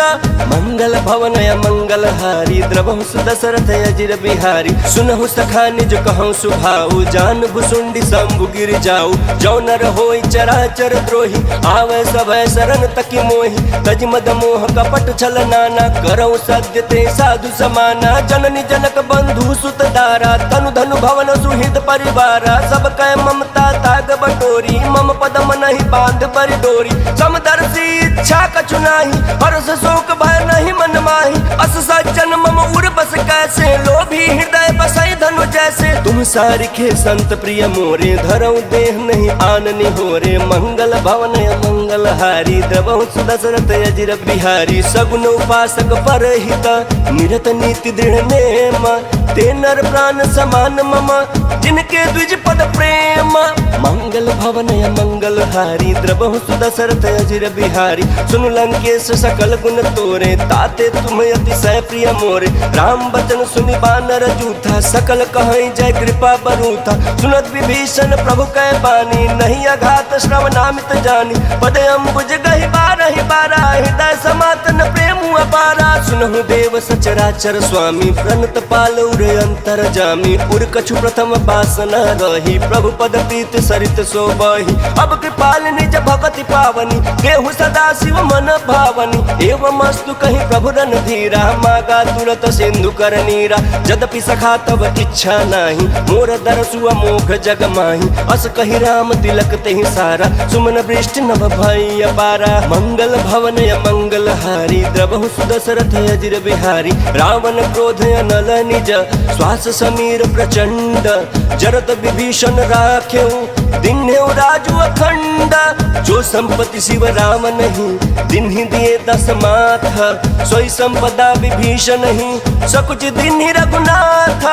A: मंगल भवन मंगल हारी द्रवहु सुदशरथ अजिर बिहारी। सुनहु सखा निज कहूँ सुभाऊ जान भुसुंडी शंभु गिर जाऊ। जो नर होई चराचर द्रोही आवे सभय शरण तकी मोहि। तज मद मोह कपट छल नाना करऊ सद्य ते साधु समाना। जननी जनक बंधु सुत दारा तनु धनु भवन सुहृद परिवारा। सब कह ममता ताग बटोरी मम पदम नहीं बांध पर डोरी। समदर्शी इच्छा कछु नाही हर्ष शोक भय नहीं मन माही। अस सज्जन मम उर बस कैसे लोभी हृदय बसई धनु जैसे। तुम सारिखे संत प्रिय मोरे धरऊ देह नहीं आननी होरे। मंगल भवन मंगल हारी द्रवहु सुदशरथ अजिर बिहारी। सगुन उपासक परहित निरत नीति दृढ़ नेम। ते नर प्राण समान मम जिनके द्विज पद प्रेम। मंगल भवन मंगल हारी द्रवहु सुदशरथ अजिर बिहारी। सुनु लंकेश सकल गुण तोरे ताते तुम अतिशय प्रिय मोरे। राम बचन सुनि बानर जूथा सकल कहीं जय कृपा बरूथा। सुनत विभीषण प्रभु कै बानी नहीं अघात श्रवणामित जानी। पद अम्बुज गहि बारहि बारा हृदय समातन प्रेम अपारा। सुनहु देव सचराचर स्वामी प्रणत पाल उर अंतर जामी। उर कछु प्रथम बासना रही प्रभु पद प्रीत सरित सोबही। अब कृपाल निज भगति पावनी देहु सदा शिव मन भावनी। एवं अस्तु कहीं प्रभु रन धीरा मागा तुरत सिंधु कर नीरा। यद्यपि सखा तब इच्छा नाही मोर दरसु अमोघ जग माही। अस कही राम तिलक तेहि सारा सुमन वृष्टि नभ भई अपारा। मंगल भवन मंगल हारी द्रवहु सुदशरथ अजिर बिहारी। रावण क्रोध अनल निज श्वास समीर प्रचंड। जरत विभीषण राखेऊ दिन्हेउ राजु अखंड। जो संपत्ति शिव राम नहीं दिन्हि दिए दस माथ। सोई संपदा विभीषण नहीं सकुच दिन्हि रघुनाथ।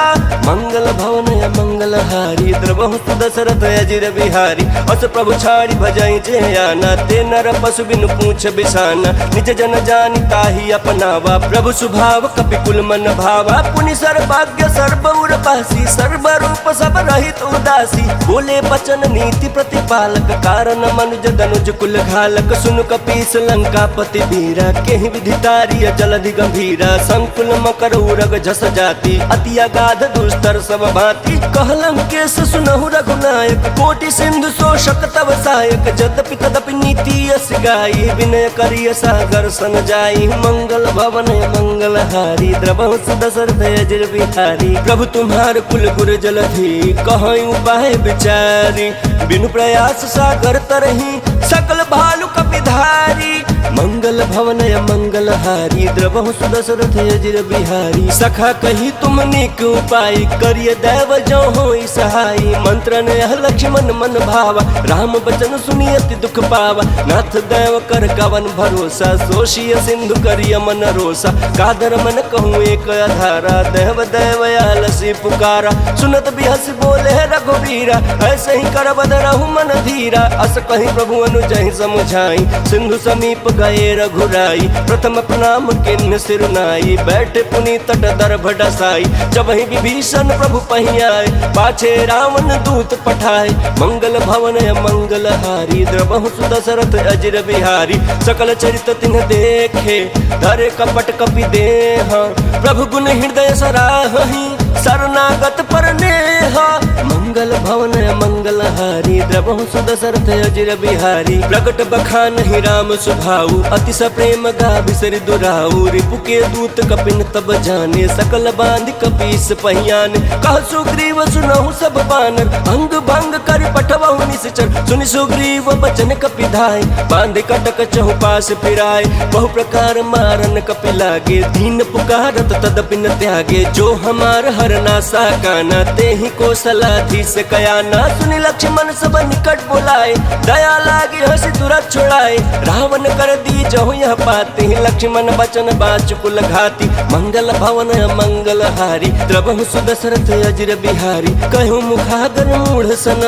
A: मंगल भवन मंगल हारी द्रवहु सुदशरथ अजिर बिहारी। अस प्रभु छाड़ी भजई जे आना ते नर पशु बिनु पूछ बिसाना। निज जन जानि ताहि अपनावा प्रभु सुभाव कपि कुल मन भावा। पुनि सर्वज्ञ सर्व उर पासी सर्व रूप सब रहित उदासी। बोले बचन नीति प्रतिपालक कारण मनुज दनुज कुल घालक। सुनु कपीस लंकापति वीरा केहि विधितारिय जलधि गंभीरा। संकुल मकर उरग झस जाति अति अगाध दुस्तर सब भांति। कहलंकेश सुनहु रघुनायक कोटि सिंधु शोषक तव सहायक। यद्यपि तदपि नीति यस गाई विनय करिय सागर सन जाई। मंगल भवन मंगल हारी द्रवहु सुदशरथ अजिर बिहारी। प्रभु तुम्हार कुल गुर जलधि कहीं उपाय विचारी। बिनु प्रयास सागर तरही सकल भालु कपिधारी। मंगल भवन मंगल हारी द्रवहु सुदशरथ अजिर बिहारी। सखा कही तुम नीक उपाय करिय दैव जो होई सहाई। मंत्र ने लक्ष्मण मन भावा राम बचन सुनि अति दुख पावा। नाथ दैव कर कवन भरोसा सोशिय सिंधु करिय मन रोसा। कादर मन कहूँ एक आधारा देव दैव आलसी पुकारा। सुनत बिहस बोले रघुवीरा ऐसे ही कर बद रहु मन धीरा। अस कहीं प्रभु अनुजहि समुझाई सिंधु समीप गए रघुराई। प्रथम प्रणाम किन्न सिरुनाई बैठे पुनि तट दर्भ डसाई। जब ही विभीषण प्रभु पही आए पाछे रावण दूत पठाए। मंगल भवन मंगल हारी द्रवहु सुदशरथ अजिर बिहारी। सकल चरित तिन्ह देखे धरे कपट कपि देह। प्रभु गुण हृदय सराहहि शरणागत पर नेह। मंगल भवन मंगल हारी द्रवहु सुदशरथ अजिर बिहारी। प्रगट बखान ही राम सुभाऊ अति सप्रेम गा बिसरि दुराऊ। रिपु के दूत कपिन तब जाने सकल बांध कपीस पहियान। कह सुग्रीव सुनहु सब बानर अंग भंग कर पठवहु निश्चर। सुनि सुग्रीव बचन कपि धाय बांध कटक चहुपास फिराय। बहु प्रकार मारन कपि लागे दीन पुकारत तदपि न त्यागे। जो हमार हरना साकाना तेहि को सलाधीस कयाना। सुनि लक्ष्मण सब निकट बुलाए दया लागे हंसी तुरंत छुड़ाए। रावण कर दी जहु यह पाए गाते लक्ष्मण बचन बाचुकुल घाती। मंगल भवन मंगल हारी द्रवहु सुदशरथ अजिर बिहारी। कहु मुखागर मूढ़ सन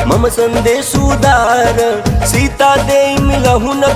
A: मम संदेश उदार। सीता दे मिलहु न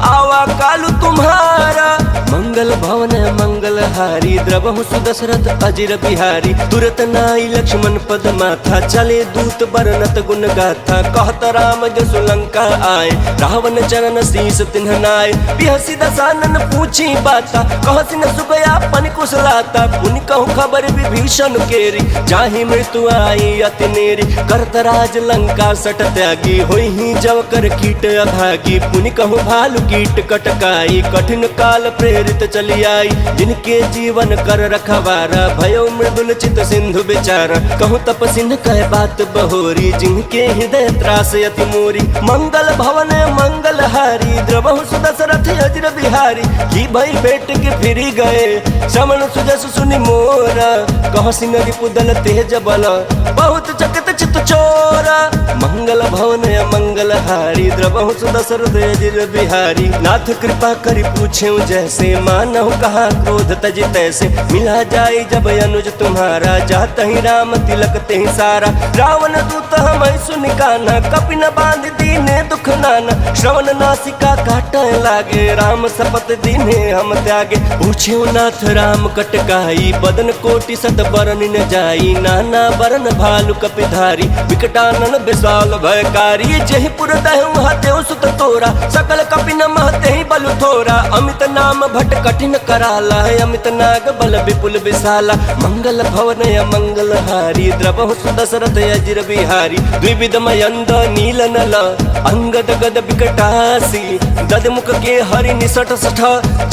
A: आवा कालु तुम्हारा। मंगल भवन मंगल हारी द्रवहु सुदशरथ अजिर बिहारी। तुरत नाई लक्ष्मण पद माथा चले दूत बरनत गुण गाथा। कहत राम जसु लंका आए रावण चरण शीस तिन्ह नाय। बिहसी दसानन पूछी बाता कहसी न सुगया पन कुशलाता। पुनि कहु खबर विभीषण केरी जाहि मृत्यु आई अति नेरी। करत राज लंका सट त्यागी होई ही जव कर कीट अभागी। पुनि कहु भालु कीट कटकाई कठिन काल प्रेरित चली आई। जिनके जीवन कर रखवारा भयो मृदुल चित सिंधु बेचारा। कहु तपसिन कह बात बहोरी जिनके हृदय त्रास अति मोरी। मंगल भवन मंगल हारी द्रवहु सुदशरथ अजिर बिहारी। की भई बेट के फिरी गए श्रवण सुजस सुनि मोरा। कह सिंह रिपुदल तेज बल बहुत चकित चित चोरा। मंगल भवन मंगल हारी द्रवहु सुदशरथ अजिर बिहारी। नाथ कृपा करि पूछे जैसे मानहु कहा क्रोध तज तैसे। मिला जाए जब अनुज तुम्हारा जात ही राम तिलक ते सारा। रावण दूत हम सुनि कान्हा कपि न बांध दीने दुख नाना। श्रवण नासिका काट लागे राम शपथ दीने हम त्यागे। पूछे नाथ राम कटकाई बदन कोटि सत बरन न जाई। नाना बरन भालु कपिधारी विकटानन विशाल भयकारी। जहि पुर दहु हतेउ सुत तोरा सकल कपि न महते ही बलु थोरा। अमित नाम भट कठिन कराला अमित नाग बल विपुल विशाला। मंगल भवन मंगल हारी द्रवहु सुदशरथ अजिर बिहारी। द्विविध मयंद नील नल अंगद गद विकटासी। ददमुख के हरि निसट सठ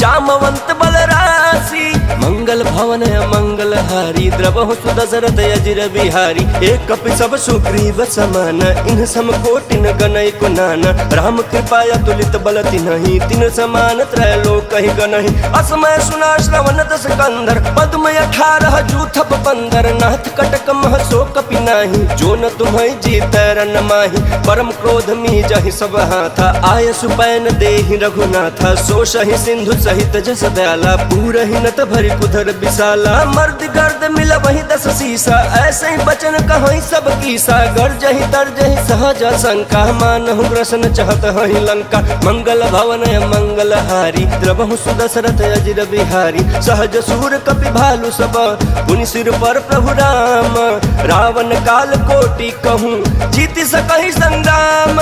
A: जामवंत बल राशि। मंगल भवन मंगल हारी द्रवहु सुदशरथ अजिर बिहारी। एक कपि सब सुग्रीव समान इन सम कोटि न गनय कुनाना। राम कृपा अतुलित बल तिन्हि तिन समान त्रैलोक ही गनहि। असमय सुना श्रवण दस कंधर पद्म 18 जूथप पंदर। नाथ कटक मह सो कपि नाही जो न तुम्हें जीत रन माही। परम क्रोध मी जहि सब हाथा आय सुपैन देहि रघुनाथा। सो सहि सिंधु सहित जस दयाला पूरहि नत भरि कुधर विशाला। मर्द गर्द मिल वही 10 सीसा ऐसे ही बचन कहीं सब कीसा। गर्जहि तर्जहि सहज शंका मानहु ग्रसन चहत हहि लंका। मंगल भवन मंगल हारी द्रवहु सुदशरथ अजिर बिहारी। सहज सूर कपि भालु सब पुनि सिर पर प्रभु राम। रावण काल कोटि कहूँ जीति सकहि संग्राम।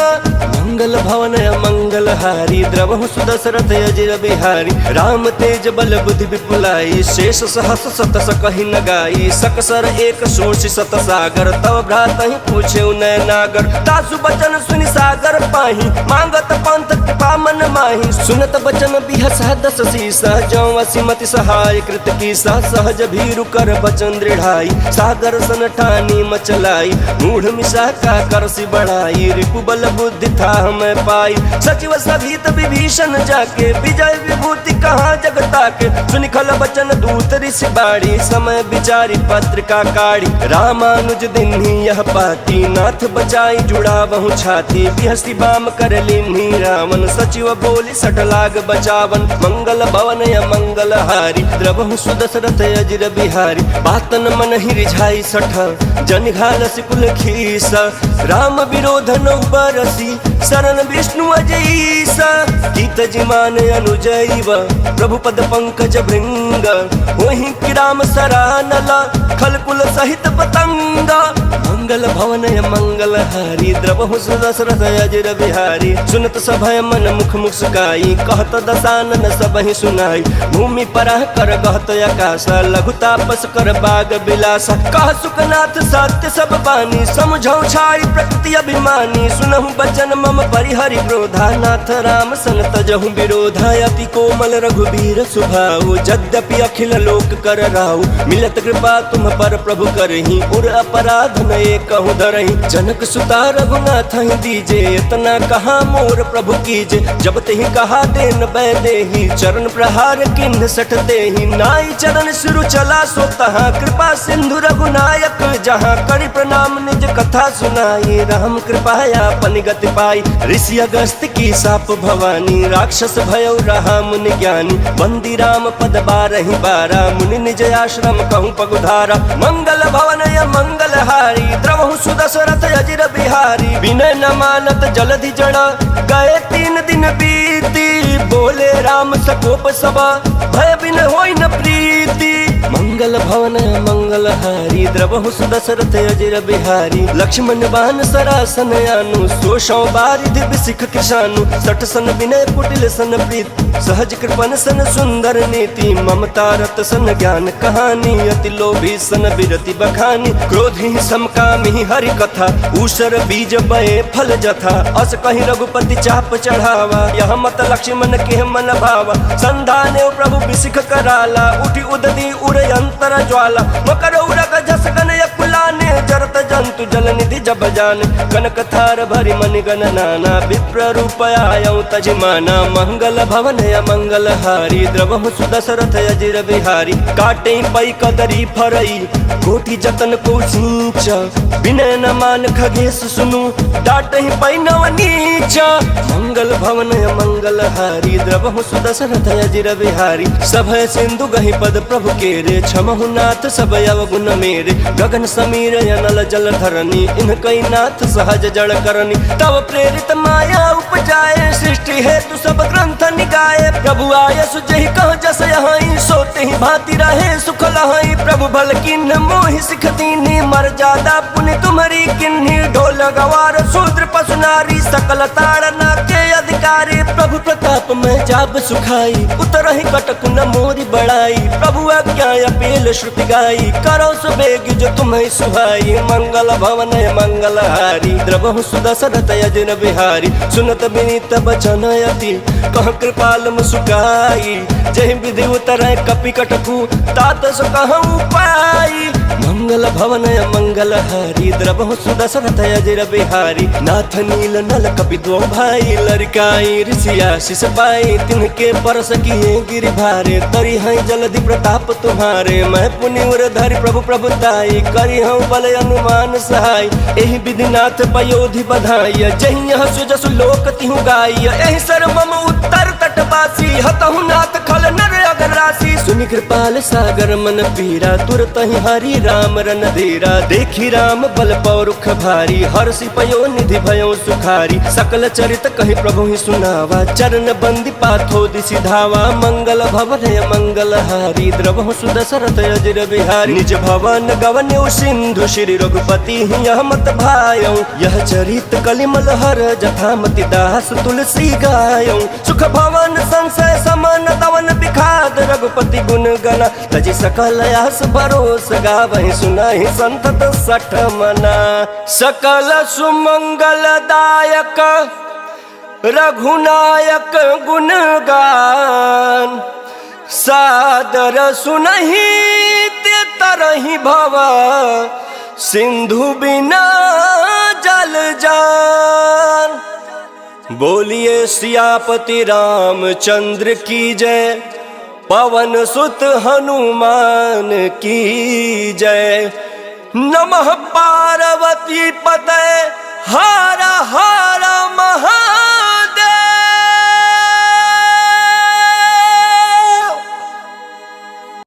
A: मंगल भवन मंगल हारी द्रवहु सुदशरथ अजिर बिहारी। राम तेज बल बुद्धि विपुलाई शेष सहस सत सकहि न गाई। सकसर एक सोच सत सागर तव भ्रातहि पूछे नय नागर। तासु बचन सुनि सागर पाही मांगत पंथ कृपा मन माही। सुनत बचन बिहसा 10 सीसा जौ असिमति सहाय कृत कीसा। सहज भीरु कर बचन दृढ़ाई सागर सन ठानी मचलाई। मूढ़ मिशा का करसी बढ़ाई रिपु बल बुद्धि था हमें पाई। सचिव सभीत विभीषण जाके विजय विभूति कहाँ जगता के। सुनि खल बचन दूत ऋषि बाड़ी समय विचारी पत्रिका काढ़ी। रामानुज दिन्ही यह पाती नाथ बचाई जुड़ा बहु छाती। बिहसी बाम कर लिन्ही रावण सचिव बोली सठ लाग बचावन। मंगल भवन मंगल हारी द्रवहु सुदशरथ अजिर बिहारी। बातन मन ही रिझाई सठ जन घाल सिकुल खीसा। राम विरोध नौ बरसी शरण विष्णु अजईसा। गीत जिमान अनुजैव प्रभु पद पंकज भृंग। वहीं कि राम सरानला खलकुल सहित पतंगा। मंगल भवन मंगल हारी द्रवहु सुदशरथ अजिर बिहारी। सुनत सभय मन मुख मुस्काई कहत दसानन सबहि सुनाई। भूमि पराह कर गहत आकाश लघु तापस कर बाग बिलासा। कह सुखनाथ सत्य सब बानी समझौ छाई प्रकृति अभिमानी। सुनहु बचन मम परिहरि क्रोधा नाथ राम सन तजहु विरोधा। अति कोमल रघुबीर सुभाऊ यद्यपि अखिल लोक कर राऊ। मिलत कृपा तुम पर प्रभु करही उर अपराध न कहूँ धरही। जनक सुता रघुनाथ ही दीजे इतना कहा मोर प्रभु कीजे। जब तेहि कहा देन बै देही चरण प्रहार किन्ह सटते ही। नाई चरण शुरु चला सो तहाँ कृपा सिंधु रघुनायक जहाँ। करि प्रणाम निज कथा सुनाई राम कृपाया पन गति पाई। ऋषि अगस्त की साप भवानी राक्षस भय छायो रहा मुनि ज्ञानी, बंदी राम पद बारहि बारा, मुनि निज आश्रम कहूँ पगुधारा। मंगल भवन या मंगल हारी, द्रवहु सुदशरथ अजिर बिहारी। विनय न मानत जलधि जड़ा, गए 3 दिन बीती, बोले राम सकोप सबा, भय बिन होई न प्रीति। मंगल भवन मंगल हारी, द्रवहु सुदशरथ अजिर बिहारी। लक्ष्मण बान सरासन आनु, सोषौ बारिधि बिसिख कृशानु। सठ सन विनय कुटिल सन प्रीत, सहज कृपन सन सुंदर नीति। ममता रत सन ज्ञान कहानी, अति लोभी सन बिरति बखानी। क्रोधी समकामी हरि कथा, ऊषर बीज बये फल जथा। अस कहीं रघुपति चाप चढ़ावा, यह मत लक्ष्मण के मन भावा। संधाने प्रभु बिसिख कराला, उठी उदती उर अंतर ज्वाला। मकर उरग जस गन यकुलाने, जरत जंतु जल निधि जब जान। कनक थार भरि मनि गण नाना, विप्र रूप आयौ तजिमाना। मंगल भवन मंगल हारी, द्रवहु सुदशरथ अजिर बिहारी। काटे पै कदरी फरई, कोटि जतन को सींच। विनय न मान खगेश सुनु, डाटहि पै नव नीच। मंगल भवन मंगल हारी, द्रवहु सुदशरथ अजिर बिहारी। सभय सिंधु गहि पद प्रभु केरे, क्षमहु नाथ सब अवगुण मेरे। गगन समीर अनल जल धरनी, इनकै नाथ सहज जड़ करनी। तब प्रेरित माया उपजाए, सृष्टि हेतु सब ग्रंथ निकाये। प्रभु आय सुजहि कह जस यहाई, सोते ही भांति रहे सुख लहाई। प्रभु भल किन्ह मोहि सिख दीन्ही, मर्यादा पुनि तुम्हारी किन्ही। ढोल गवार शूद्र पशु नारी, सकल ताड़ना के अधिकारी। प्रभु प्रताप में जाब सुखाई, उतरहि कटक न मोरी बड़ाई। प्रभु आज्ञा अपील श्रुति गाई, करो सुबेग जो तुम्हें सुहाई। मंगल भवन मंगल हारी, द्रवहु सुदशरथ अजिर बिहारी। सुनत विनीत बचन अति, कह कृपाल मुसुकाई। जहि विधि उतरै कपि कटकु, तात सो कहूँ पाई। मंगल भवन मंगल हारी, द्रवहु सुदशरथ अजिर बिहारी। नाथ नील नल कपि दो भाई, लड़काई ऋषि आशीष पाई। तिनके परस किए गिरि भारे, तरी हैं जलधि प्रताप तुम्हारे। मैं पुनि उर धरि प्रभु प्रभुताई, करी हूँ बल अनुमान सहाय। एहि विधि नाथ पयोधि बधाई, जहि यह सुजसु लोक तिहु गाई। एहि सर्वम उत्तर तटवासी, हतहु नाथ खल नर अगर राशि। सुनि कृपाल सागर मन पीरा, तुरत ही हरि राम रन धीरा। देखी राम बल पौरुख भारी, हर्षि पयो निधि भयो सुखारी। सकल चरित कहि प्रभु ही सुनावा, चरण बंदी पाथो दिसि धावा। मंगल भवन मंगल हारी, द्रवहु सुदशरथ अजिर बिहारी। निज भवन गवन्यौ सिंधु, श्री रघुपति यह मत भायौ। यह चरित कलिमल हर, जथामति दास तुलसी गायौ। सुख भवन संशय समन, तवन बिखाद रघुपति गुण गना। तजि सकल आस भरोस, गावहि सुनाहि संतत सठ मना। सकल सुमंगल दायक रघुनायक गुण गान, सादर सुनहि ते तरहि भव। सिंधु बिना जल जान। बोलिए सियापति रामचंद्र की जय, पवन सुत हनुमान की जय। नमः पार्वती पतये हर हर महादेव।